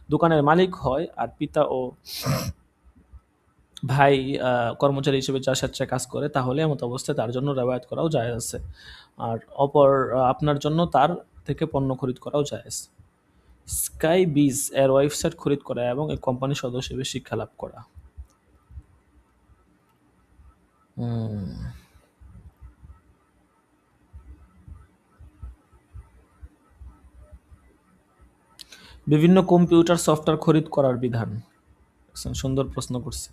দোকানের মালিক হয় আর পিতা ও ভাই কর্মচারী হিসেবে যার স্বেচ্ছায় কাজ করে তাহলে এমত অবস্থায় তার জন্য রেওয়ায়াত করাও জায়েজ আছে। আর আপনার জন্য তার থেকে পণ্য খরিদ করাও জায়েজ। স্কাই বিজ এর ওয়েবসাইট খরিদ করা এবং এই কোম্পানির সদস্য হিসেবে শিক্ষা লাভ করা। বিভিন্ন কম্পিউটার সফটওয়্যার খরিদ করার বিধান। সুন্দর প্রশ্ন করছে।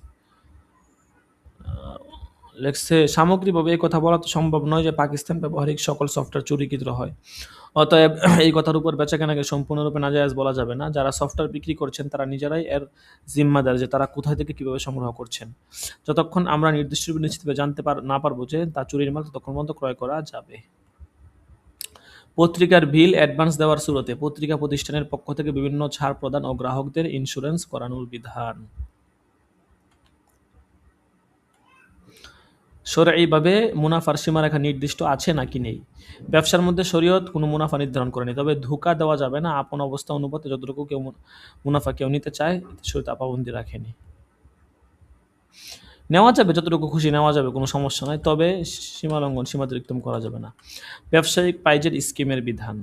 লেখছে সামগ্রিকভাবে এই কথা বলা তো সম্ভব নয় যে পাকিস্তান ব্যবহারিক সকল সফটওয়্যার চুরিকৃত হয়, অতএব এই কথার উপর বেচাকেনাকে সম্পূর্ণরূপে নাজায়েজ বলা যাবে না। যারা সফটওয়্যার বিক্রি করছেন তারা নিজেরাই এর জিম্মাদার যে তারা কোথায় থেকে কিভাবে সংগ্রহ করছেন। যতক্ষণ আমরা নির্দিষ্টরূপে নিশ্চিতভাবে জানতে না পারবো যে তা চুরির মাল ততক্ষণ পর্যন্ত ক্রয় করা যাবে। পত্রিকার বিল অ্যাডভান্স দেওয়ার শুরুতে পত্রিকা প্রতিষ্ঠানের পক্ষ থেকে বিভিন্ন ছাড় প্রদান ও গ্রাহকদের ইন্স্যুরেন্স করানোর বিধান। শরঈভাবে মুনাফার সীমারেখা নির্দিষ্ট আছে নাকি নেই? ব্যবসার মধ্যে শরীয়ত কোনো মুনাফা নির্ধারণ করেনি, তবে ধোঁকা দেওয়া যাবে না। আপন অবস্থা অনুপাতে যতটুকু মুনাফা কেউ নিতে চায় শরীয়ত পাবন্দি রাখেনি। নেওয়া যাবে, যতটুকু খুশি নেওয়া যাবে, কোনো সমস্যা নয়, তবে সীমালঙ্ঘন সীমাতিরিক্তম করা যাবে না। ব্যবসায়িক পাইজের স্কিমের বিধান।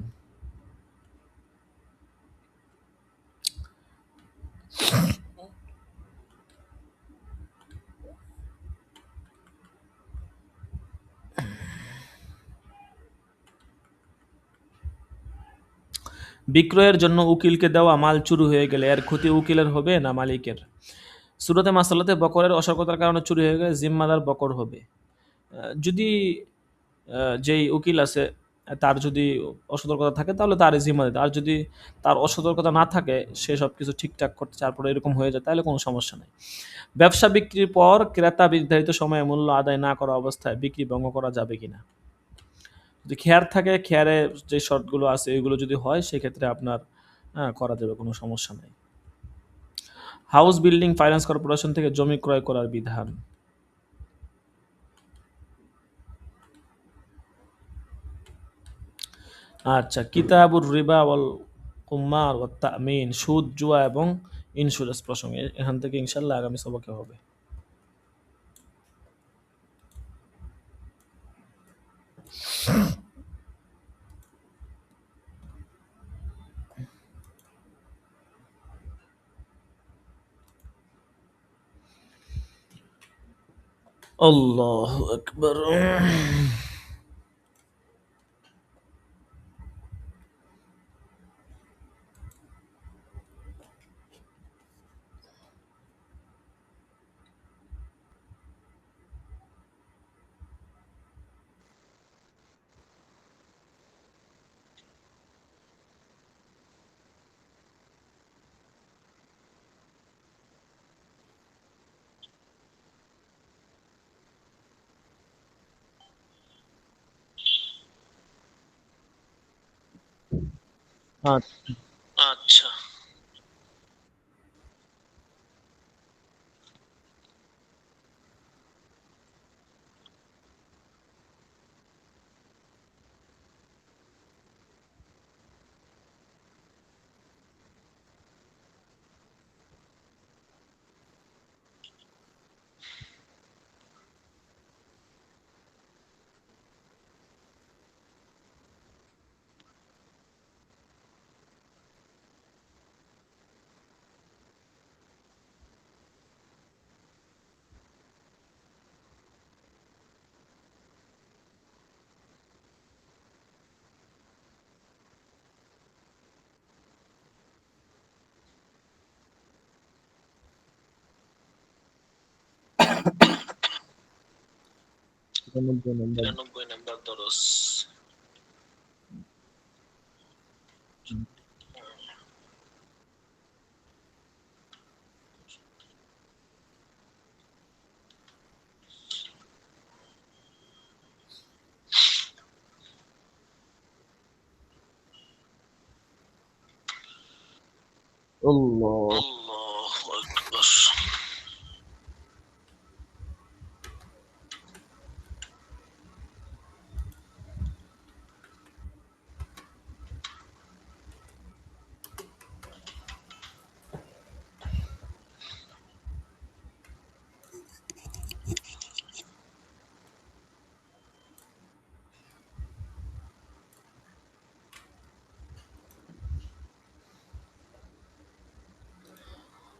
বিক্রয়ের জন্য উকিলকে দেওয়া মাল চুরি হয়ে গেলে এর ক্ষতি উকিলের হবে না মালিকের? সুরতে মাসালাতে বকরের অসতর্কতার কারণে চুরি হয়ে গেলে জিম্মাদার বকর হবে। যদি যেই উকিল আছে তার যদি অসতর্কতা থাকে তাহলে তার জিম্মা দিতে, আর যদি তার অসতর্কতা না থাকে সে সব কিছু ঠিকঠাক করতে তারপরে এরকম হয়ে যায় তাহলে কোনো সমস্যা নেই। ব্যবসা বিক্রির পর ক্রেতা নির্ধারিত সময়ে মূল্য আদায় না করা অবস্থায় বিক্রি ভঙ্গ করা যাবে কিনা? যদি খেয়ার থাকে, খেয়ারে যে শর্তগুলো আছে এগুলো যদি হয় সেক্ষেত্রে আপনার করা যাবে, কোনো সমস্যা নেই। হাউস বিল্ডিং ফাইন্যান্স কর্পোরেশন থেকে জমি ক্রয় করার বিধান। আচ্ছা, কিতাবুর রিবা ওয়াল কুমার ওয়াত তামিন, সুদ জুয়া এবং ইন্স্যুরেন্স প্রসঙ্গে এখান থেকে ইনশাল্লাহ আগামী সবকে হবে। আল্লাহু আকবার। আচ্ছা। আচ্ছা। তিরানব্বই নম্বর। 93 নাম্বার দরস। আল্লাহ। আল্লাহু আকবার।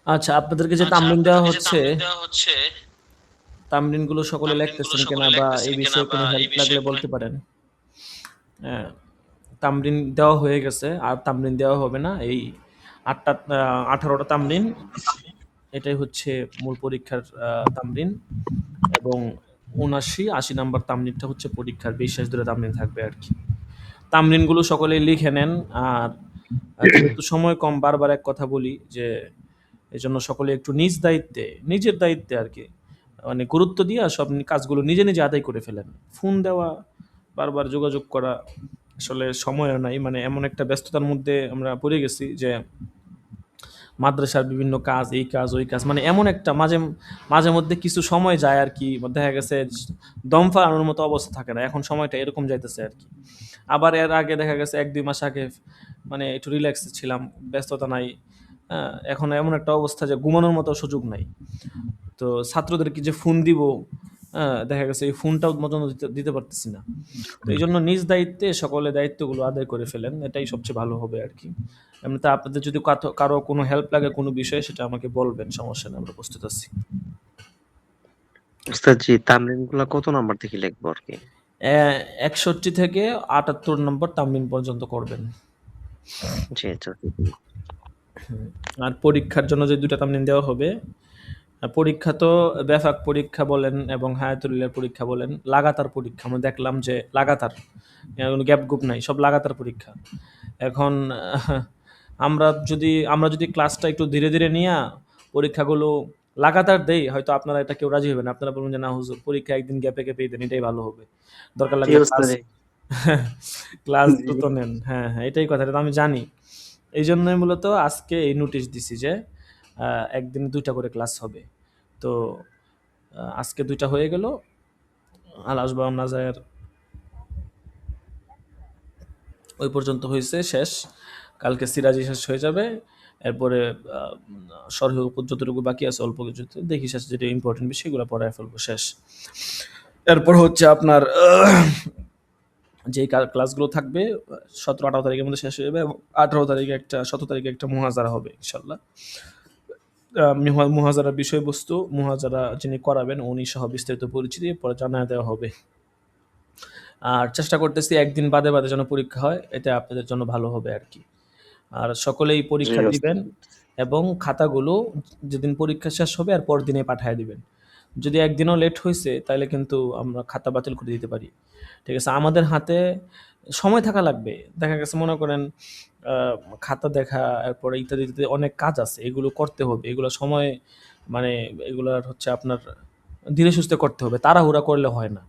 আচ্ছা, আপনাদেরকে যে আচ্ছা, তামরিন দেওয়া আপনাদেরকে যে হচ্ছে, তামরিন দেওয়া হচ্ছে, তামরিনগুলো সকলে তামরিনগুলো লিখতেছেন কিনা সকলে বা লিখতেছেন এই কিনা বিষয়ে বা কোনো এই হেল্প লাগলে বিষয়ে কোনো। বলতে পারেন। হ্যাঁ, তামরিন দেওয়া হয়ে গেছে, আর তামরিন দেওয়া হবে না। এই ৮টা ১৮টা তামরিন, এটাই হচ্ছে মূল পরীক্ষার তামরিন। এবং ৭৯-৮০ নাম্বার তামরিনটা হচ্ছে পরীক্ষার বিশ্বাস ধরে তামরিন থাকবে আর কি। তামরিনগুলো সকলেই লিখে নেন। আর যেহেতু সময় কম, বারবার এক কথা বলি যে এজন্য সকলে একটু নিজ দায়িত্বে, নিজের দায়িত্বে আর কি, মানে গুরুত্ব দিয়ে সব কাজগুলো নিজে নিজে আদায় করে ফেলেন। ফোন দেওয়া, বারবার যোগাযোগ করা, আসলে সময়ও নাই। মানে এমন একটা ব্যস্ততার মধ্যে আমরা পড়ে গেছি যে মাদ্রাসার বিভিন্ন কাজ, এই কাজ ওই কাজ, মানে এমন একটা মাঝে মাঝে মধ্যে কিছু সময় যায় আর কি, দেখা গেছে দম ফালানোর মতো অবস্থা থাকে না। এখন সময়টা এরকম যাইতেছে আর কি। আবার এর আগে দেখা গেছে ১-২ মাস আগে মানে একটু রিল্যাক্সে ছিলাম, ব্যস্ততা নাই। এখন এমন একটা অবস্থা যে ঘুমানোর মতো সুযোগ নাই। তো ছাত্রদেরকে যে ফোন দিব, দেখা গেছে এই ফোনটাও মতন দিতে দিতে পারতেছি না। তো এই জন্য নিজ দায়িত্বে সকলে দায়িত্বগুলো আদায় করে ফেলেন, এটাই সবচেয়ে ভালো হবে আর কি। এমনিতে আপনাদের যদি কারো কোনো হেল্প লাগে কোনো বিষয়ে, সেটা আমাকে বলবেন, সমস্যা নেই, আমরা প্রস্তুত আছি। উস্তাদ জি, তামরিন গুলা কত নাম্বার থেকে লিখবো আর কি? ৬১ থেকে ৭৮ নম্বর তামরিন পর্যন্ত করবেন। জি, আচ্ছা। আর পরীক্ষার জন্য যে ২টা তামরিন দেওয়া হবে, পরীক্ষা তো ব্যাপক পরীক্ষা বলেন এবং হায়াতুল্লাহর পরীক্ষা বলেন, লাগাতার পরীক্ষা। আমরা দেখলাম যে লাগাতার, কোনো গ্যাপ গুপ নাই, সব লাগাতার পরীক্ষা। এখন আমরা যদি ক্লাসটা একটু ধীরে ধীরে নিয়ে পরীক্ষাগুলো লাগাতার দেই, হয়তো আপনারা এটা কেউ রাজি হবেন, আপনারা বলবেন যে না হুজুর, পরীক্ষা একদিন গ্যাপে গ্যাপে দেন, এটাই ভালো হবে, দরকার জি লাগলে ক্লাস উস্তাদ। ক্লাস জি। দ্রুত নেন। হ্যাঁ হ্যাঁ, এটাই কথা, এটা তো আমি জানি। এই জন্যই মূলত আজকে এই নোটিশ দিছি যে একদিনে ২টা করে ক্লাস হবে। তো আজকে ২টা হয়ে গেল। আল আসবাহ নাজায়ের ওই পর্যন্ত হয়েছে, শেষ। কালকে সিরাজি শেষ হয়ে যাবে। এরপরে সরহ যতটুকু বাকি আছে অল্প কিছু, দেখি শেষ, যেটা ইম্পর্টেন্ট বিষয়গুলো পড়ায় ফেলবো, শেষ। এরপর হচ্ছে আপনার যেই ক্লাসগুলো থাকবে ১৭-১৮ তারিখের মধ্যে শেষ হয়ে যাবে, এবং ১৮ তারিখে একটা, ১৭ তারিখে একটা মুহাজারা হবে ইনশাল্লাহ। মুহাজারার বিষয়বস্তু, মুহাজারা যিনি করাবেন উনি সহ বিস্তারিত পরিচিতি পরে জানায় দেওয়া হবে। আর চেষ্টা করতেছি একদিন বাদে বাদে যেন পরীক্ষা হয়, এটা আপনাদের জন্য ভালো হবে আর কি। আর সকলেই জি পরীক্ষা ওস্তাদ। দিবেন এবং খাতাগুলো যেদিন পরীক্ষা শেষ হবে আর পর দিনে পাঠায় দিবেন। যদি একদিনও লেট হয়েছে তাহলে কিন্তু আমরা খাতা বাতিল করে দিতে পারি। ঠিক আছে, আমাদের হাতে সময় থাকা লাগবে। দেখা গেছে মনে করেন খাতা দেখা, এরপরে ইত্যাদি ইত্যাদি অনেক কাজ আছে, এগুলো করতে হবে, এগুলো সময় মানে এগুলার হচ্ছে আপনার ধীরে সুস্থে করতে হবে, তাড়াহুড়া করলে হয় না।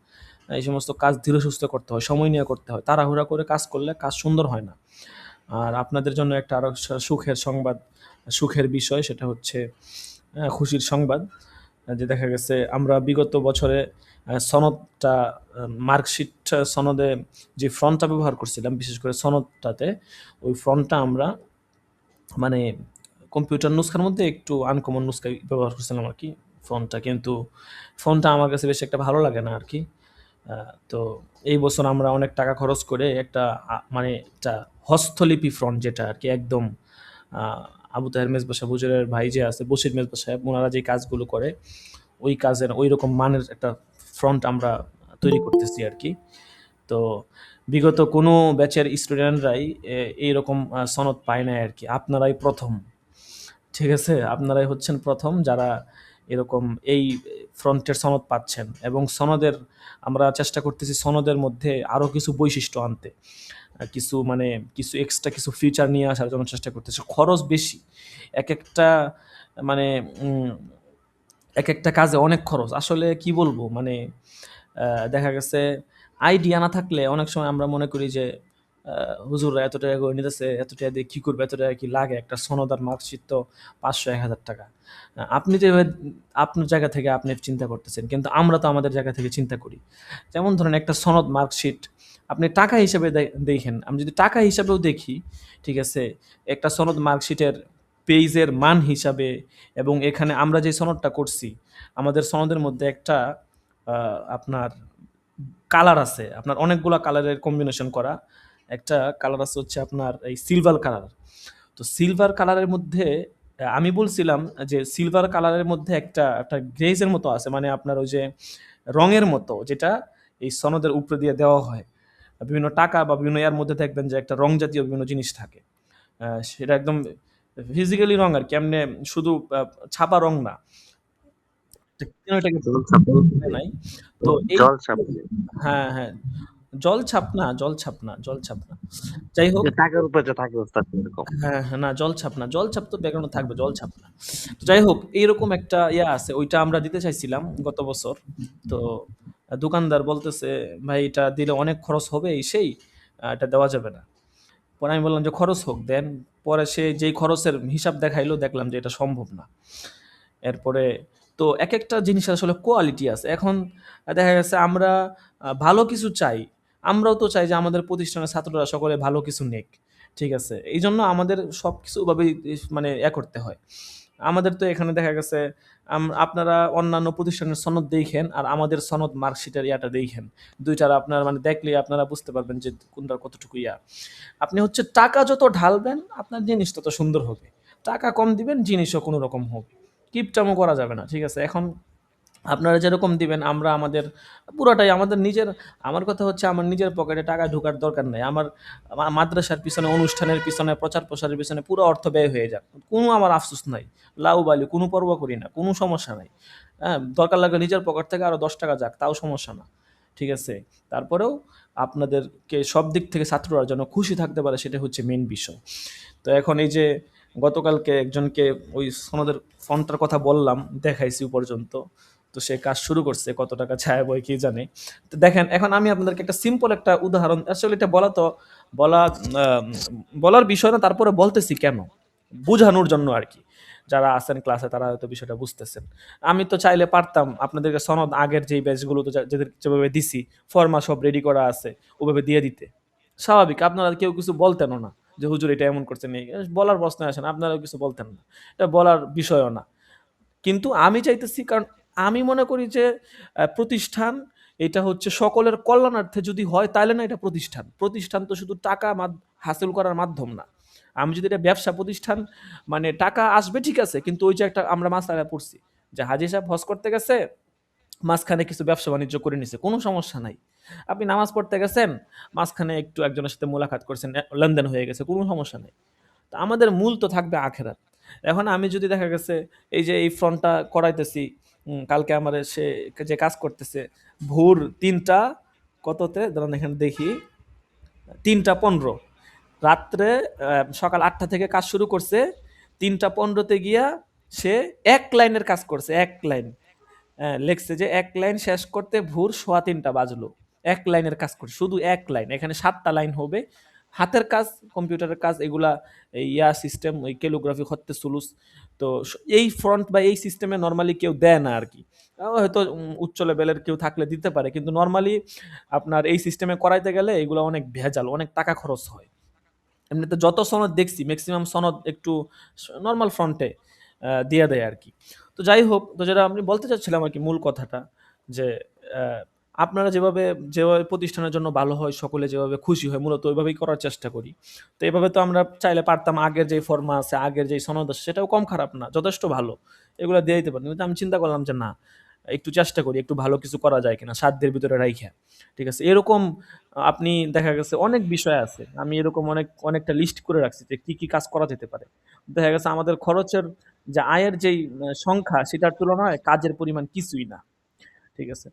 এই সমস্ত কাজ ধীরে সুস্থে করতে হয়, সময় নিয়ে করতে হয়, তাড়াহুড়া করে কাজ করলে কাজ সুন্দর হয় না। আর আপনাদের জন্য একটা আরও সুখের সংবাদ, সুখের বিষয়, সেটা হচ্ছে খুশির সংবাদ যে দেখা গেছে আমরা বিগত বছরে সনদটা মার্কশিট সনদে যে ফ্রন্টটা ব্যবহার করছিলাম, বিশেষ করে সনদটাতে ওই ফ্রন্টটা আমরা মানে কম্পিউটার নুস্খার মধ্যে একটু আনকমন নুস্খা ব্যবহার করছিলাম আর কি ফোনটা, কিন্তু ফোনটা আমার কাছে বেশ একটা ভালো লাগে না আর কি। তো এই বছর আমরা অনেক টাকা খরচ করে একটা মানে একটা হস্তলিপি ফ্রন্ট, যেটা আর কি একদম আবু তাহের মেজবা সাহেব হুজুরের ভাই যে আছে বশির মেজবা সাহেব, ওনারা যে কাজগুলো করে ওই কাজের ওই রকম মানের একটা ফ্রন্ট আমরা তৈরি করতেছি আর কি। তো বিগত কোনো ব্যাচের স্টুডেন্টরাই এইরকম সনদ পায় না আর কি, আপনারাই প্রথম। ঠিক আছে, আপনারাই হচ্ছেন প্রথম যারা এরকম এই ফ্রন্টের সনদ পাচ্ছেন, এবং সনদের আমরা চেষ্টা করতেছি সনদের মধ্যে আরও কিছু বৈশিষ্ট্য আনতে, কিছু মানে কিছু এক্সট্রা কিছু ফিচার নিয়ে আসার জন্য চেষ্টা করতেছি। খরচ বেশি, এক একটা মানে এক একটা কাজে অনেক খরচ, আসলে কি বলবো মানে দেখা গেছে আইডিয়া না থাকলে অনেক সময় আমরা মনে করি যে হুজুররা এত টাকা করে নিতেছে, এত টাকা দিয়ে কী করবে, এত টাকা কি লাগে, একটা সনদ আর মার্কশিট তো 500-1000 টাকা। আপনি যেভাবে আপনার জায়গা থেকে আপনি চিন্তা করতেছেন, কিন্তু আমরা তো আমাদের জায়গা থেকে চিন্তা করি। যেমন ধরেন একটা সনদ মার্কশিট আপনি টাকা হিসাবে দেখেন, আমি যদি টাকা হিসাবেও দেখি, ঠিক আছে, একটা সনদ মার্কশিটের পেজের মান হিসাবে, এবং এখানে আমরা যে সনদটা করছি আমাদের সনদের মধ্যে একটা আপনার কালার আছে, আপনার অনেকগুলা কালারের কম্বিনেশন করা একটা কালার আছে হচ্ছে আপনার এই সিলভার কালার। তো সিলভার কালারের মধ্যে আমি বলছিলাম যে সিলভার কালারের মধ্যে একটা একটা গ্রেজের মতো আছে, মানে আপনার ওই যে রঙের মতো, যেটা এই সনদের উপরে দিয়ে দেওয়া হয় বিভিন্ন টাকা বা বিভিন্ন ইয়ার মধ্যে, দেখবেন যে একটা রং জাতীয় বিভিন্ন জিনিস থাকে, সেটা একদম ফিজিক্যালি রং আর কি, এমনি শুধু ছাপা রং না, এটাকে জল ছাপ নাই। তো এই জল ছাপ হ্যাঁ হ্যাঁ, জল ছাপ না, জল ছাপ না, জল ছাপ না, যাই হোক। যে টাকার উপরে যে থাকে ওস্তাদ এরকম। হ্যাঁ হ্যাঁ, না জল ছাপ না, জল ছাপ তো ব্যাকরণে থাকবে, জল ছাপ না। তো যাই হোক, এইরকম একটা ইয়া আছে, ওইটা আমরা দিতে চাইছিলাম গত বছর। তো দোকানদার বলতেছে ভাই এটা দিলে অনেক খরচ হবে, এই সেই এটা দেওয়া যাবে না। পরে আমি বললাম যে খরচ হোক দেন। পরে সে যেই খরচের হিসাব দেখাইলো, দেখলাম যে এটা সম্ভব না। এরপরে তো এক একটা জিনিস আসলে কোয়ালিটি আছে। এখন দেখা গেছে আমরা ভালো কিছু চাই। আমরাও তো চাই যে আমাদের প্রতিষ্ঠানের ছাত্ররা সকলে ভালো কিছু নেক। ঠিক আছে? এইজন্য আমাদের সবকিছু ওভাবেই মানে করতে হয়। আমাদের তো এখানে দেখা গেছে আপনারা অন্যান্য প্রতিষ্ঠানের সনদ দেইখেন আর আমাদের সনদ মার্কশিটের ইয়াটা দেইখেন। ২ টার আপনার মানে দেখলেই আপনারা বুঝতে পারবেন যে কোনটার কতটুকু ইয়া। আপনি হচ্ছে টাকা যত ঢালবেন আপনার জিনিস তত সুন্দর হবে। টাকা কম দিবেন, জিনিসও কোনো রকম হবে। কিপটামো করা যাবে না। ঠিক আছে? এখন আপনারা যেরকম দিবেন আমরা আমাদের পুরাটাই আমাদের নিজের, আমার কথা হচ্ছে আমার নিজের পকেটে টাকা ঢোকার দরকার নাই। আমার মাদ্রাসার পিছনে, অনুষ্ঠানের পিছনে, প্রচার প্রসারের পিছনে পুরো অর্থ ব্যয় হয়ে যাক। কোনো আমার আফসোস নাই। লাউ-বালি কোনো পরোয়া করি না। কোনো সমস্যা নাই। হ্যাঁ? দরকার লাগলে নিজের পকেট থেকে আরো ৳১০ যাক, তাও সমস্যা না। ঠিক আছে? তারপরেও আপনাদেরকে সব দিক থেকে ছাত্ররা যেন খুশি থাকতে পারে, সেটা হচ্ছে মেইন বিষয়। তো এখন এই যে গতকালকে একজনকে ওই সনদের ফন্টটার কথা বললাম, দেখাইছি পর্যন্ত। তো সে কাজ শুরু করছে, কত টাকা ছায়া বয় কে জানে। তো দেখেন এখন আমি আপনাদেরকে একটা সিম্পল একটা উদাহরণ, আসলে এটা বলা বলার বিষয় না, তারপরে বলতেছি কেন, বুঝানোর জন্য আর কি। যারা আছেন ক্লাসে তারা হয়তো বিষয়টা বুঝতেছেন। আমি তো চাইলে পারতাম আপনাদেরকে সনদ আগের যেই ব্যাচগুলো তো যেভাবে দিছি, ফরমা সব রেডি করা আছে, ওভাবে দিয়ে দিতে। স্বাভাবিক, আপনারা কেউ কিছু বলতেনও না যে হুজুর এটা এমন করছেন, এই বলার প্রশ্ন আসে না, আপনারাও কিছু বলতেন না, এটা বলার বিষয়ও না। কিন্তু আমি চাইতেছি, কারণ আমি মনে করি যে প্রতিষ্ঠান এটা হচ্ছে সকলের কল্যাণার্থে যদি হয় তাহলে না এটা প্রতিষ্ঠান। প্রতিষ্ঠান তো শুধু টাকা হাসিল করার মাধ্যম না। আমি যদি এটা ব্যবসা প্রতিষ্ঠান মানে টাকা আসবে ঠিক আছে, কিন্তু ওই যে একটা আমরা মাসালা পড়ছি যে হাজী সাহেব হজ করতে গেছে, মাঝখানে কিছু ব্যবসা বাণিজ্য করে নিছে, কোনো সমস্যা নাই। আপনি নামাজ পড়তে গেছেন, মাঝখানে একটু একজনের সাথে মোলাকাত করছেন, লেনদেন হয়ে গেছে, কোনো সমস্যা নাই। তো আমাদের মূল তো থাকবে আখেরাত। এখন আমি যদি দেখা গেছে এই যে এই ফ্রন্টটা করাইতেছি, কালকে আমার সে যে কাজ করতেছে ভোর ৩টা কততে দাঁড়ান এখানে দেখি ৩টা ১৫ রাত্রে সকাল ৮টা থেকে কাজ শুরু করছে, ৩টা ১৫তে গিয়া সে এক লাইনের কাজ করছে, এক লাইন লেখছে যে এক লাইন শেষ করতে ভোর ৩:15 বাজলো। এক লাইনের কাজ করছে, শুধু এক লাইন। এখানে ৭টা লাইন হবে। হাতের কাজ, কম্পিউটারের কাজ এগুলা এই সিস্টেম, ওই ক্যালিগ্রাফি, খত্তে সুলুস। তো এই ফ্রন্ট বা এই সিস্টেমে নরমালি কেউ দেয় না আরকি। হয়তো উচ্চ লেভেলের কেউ থাকলে দিতে পারে। কিন্তু নরমালি আপনার এই সিস্টেমে করাইতে গেলে এগুলা অনেক ভেজাল, অনেক টাকা খরচ হয়। এমনিতে যত সনদ দেখছি ম্যাক্সিমাম সনদ একটু নরমাল ফ্রন্টে দিয়ে দেয় আর কি। তো যাই হোক, তো যেটা আমি বলতে চাচ্ছিলাম আর কি মূল কথাটা যে আহ, আপনারা যেভাবে যেভাবে প্রতিষ্ঠানের জন্য ভালো হয়, সকলে যেভাবে খুশি হয় মূলত ওইভাবেই করার চেষ্টা করি। তো এভাবে তো আমরা চাইলে পারতাম, আগের যে ফর্মা আছে, আগের যে সনদ আছে সেটাও কম খারাপ না, যথেষ্ট ভালো, এগুলো দিয়ে দিতে পারি। কিন্তু আমি চিন্তা করলাম যে না, একটু চেষ্টা করি একটু ভালো কিছু করা যায় কিনা সাধ্যের ভিতরে রাইখা। ঠিক আছে, এরকম আপনি দেখা গেছে অনেক বিষয় আছে, আমি এরকম অনেকটা লিস্ট করে রাখছি যে কি কি কাজ করা যেতে পারে। দেখা গেছে আমাদের খরচের যে আয়ের যেই সংখ্যা সেটার তুলনায় কাজের পরিমাণ কিছুই না। ঠিক আছে,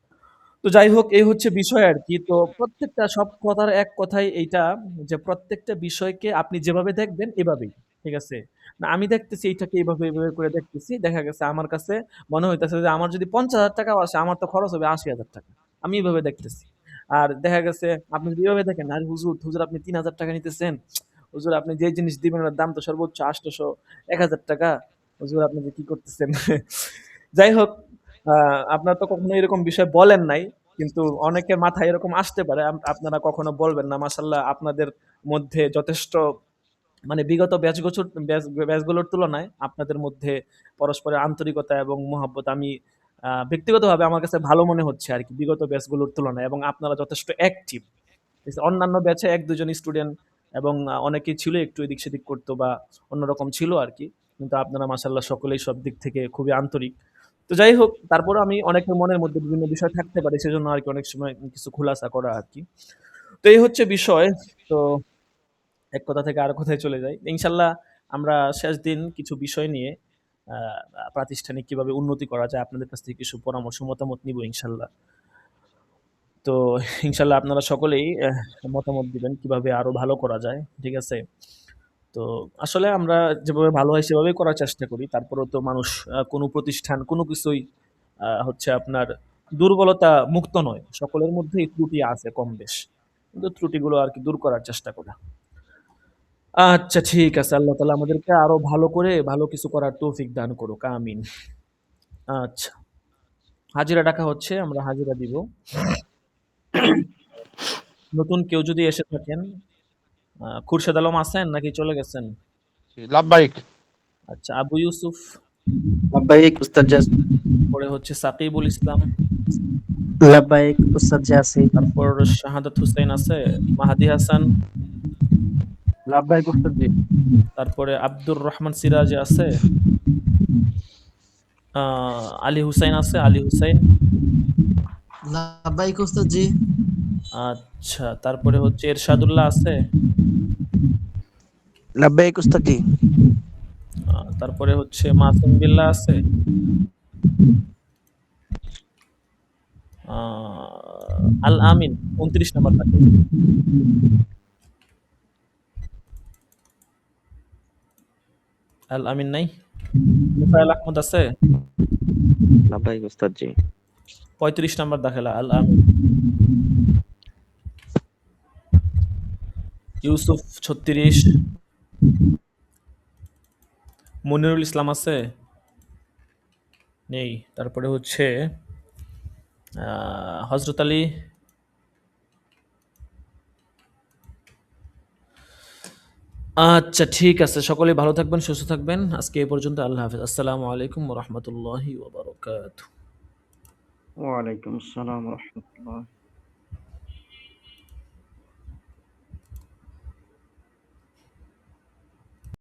তো যাই হোক, এই হচ্ছে বিষয় আর কি। তো প্রত্যেকটা সব কথার এক কথাই এইটা যে প্রত্যেকটা বিষয়কে আপনি যেভাবে দেখবেন এভাবেই। ঠিক আছে, না আমি দেখতেছি এইটাকে এইভাবে এইভাবে করে দেখতেছি, দেখা গেছে আমার কাছে মনে হইতেছে যে আমার যদি ৫০,০০০ টাকাও আসে আমার তো খরচ হবে ৮০,০০০ টাকা। আমি এইভাবে দেখতেছি। আর দেখা গেছে আপনি যদি এইভাবে দেখেন, আর হুজুর হুজুর আপনি ৩,০০০ টাকা নিতেছেন, হুজুর আপনি যে জিনিস দিবেন ওটার দাম তো সর্বোচ্চ ৮০০ ১,০০০ টাকা, হুজুর আপনি যে কি করতেছেন। যাই হোক, আপনার তো কখনো এরকম বিষয় বলেন নাই, কিন্তু অনেকের মাথায় এরকম আসতে পারে। আপনারা কখনো বলবেন না। মাশাআল্লাহ, আপনাদের মধ্যে যথেষ্ট মানে বিগত ব্যাচগুলোর তুলনায় আপনাদের মধ্যে পরস্পরের আন্তরিকতা এবং মহাব্বত আমি ব্যক্তিগতভাবে আমার কাছে ভালো মনে হচ্ছে আরকি বিগত ব্যাচগুলোর তুলনায়, এবং আপনারা যথেষ্ট অ্যাক্টিভ। অন্যান্য ব্যাচে ১-২ জন স্টুডেন্ট এবং অনেকেই ছিল একটু এদিক সেদিক করতো বা অন্যরকম ছিল আরকি। কিন্তু আপনারা মাশাআল্লাহ সকলেই সব দিক থেকে খুবই আন্তরিক। তো যাই হোক, তারপরেও আমি অনেকের মনের মধ্যে বিভিন্ন বিষয় থাকতে পারে, সেজন্য আরকি অনেক সময় কিছু খোলাসা করা আরকি। তো এই হচ্ছে বিষয়। তো এক কথা থেকে আরেক কথায় চলে যাই। ইনশাআল্লাহ আমরা শেষ দিন কিছু বিষয় নিয়ে আ প্রাতিষ্ঠানিক কিভাবে উন্নতি করা যায় আপনাদের কাছ থেকে কিছু পরামর্শ মতামত নিবো ইনশাআল্লাহ। তো ইনশাআল্লাহ আপনারা সকলেই মতামত দিবেন কিভাবে আরো ভালো করা যায়। ঠিক আছে? তো আসলে আমরা যেভাবে ভালো হয় সেভাবেই করার চেষ্টা করি। তারপরেও তো মানুষ কোনো প্রতিষ্ঠান কোনো কিছুই হচ্ছে আপনার দুর্বলতা মুক্ত নয়। সকলের মধ্যেই ত্রুটি আছে কম বেশ। কিন্তু ত্রুটিগুলো আরকি দূর করার চেষ্টা করা। আচ্ছা ঠিক আছে। আল্লাহ তাআলা আমাদেরকে আরো ভালো করে ভালো কিছু করার তৌফিক দান করুক। আমিন। আচ্ছা। হাজিরা ডাকা হচ্ছে, আমরা হাজিরা দিব। নতুন কেউ যদি এসে থাকেন, খুরশেদ আলম আছেন নাকি চলে গেছেন? লাভবাহিক। আচ্ছা, আবু ইউসুফ, লাব্বাইক উস্তাদ পরে হচ্ছে সাকিবুল ইসলাম, লাব্বাইক উস্তাদ জাসি তারপর শাহাদাত হুসাইন আছে, মাহাদি হাসান, লাভবাহিক উস্তাদ জি। তারপরে আব্দুর রহমান সিরাজ আছে, আলী হুসাইন আছে, আলী হুসাইন। লাব্বাইক উস্তাদ জি। আচ্ছা, তারপরে হচ্ছে এরশাদুল্লাহ আছে, লাব্বাইক উস্তাদ জি তারপরে হচ্ছে মাসুম বিল্লাহ আছে, আল আমিন ২৯ নাম্বার থাকে। আল আমিন নাই? মুফায়েল আহমদ আছে, লাভবাহিক উস্তাদ জি ৩৫ নাম্বার দাখেলা আল আমিন। ইউসুফ ৩৬, মনিরুল ইসলাম আছে, নেই। তারপরে হচ্ছে হজরত আলী, আচ্ছা ঠিক আছে, সকলেই ভালো থাকবেন, সুস্থ থাকবেন। আজকে এই পর্যন্ত। আল্লাহ হাফেজ। আসসালামু আলাইকুম ওয়া রাহমাতুল্লাহি ওয়া বারাকাতুহু। ওয়ালাইকুম আসসালাম ওয়া রাহমাতুল্লাহ।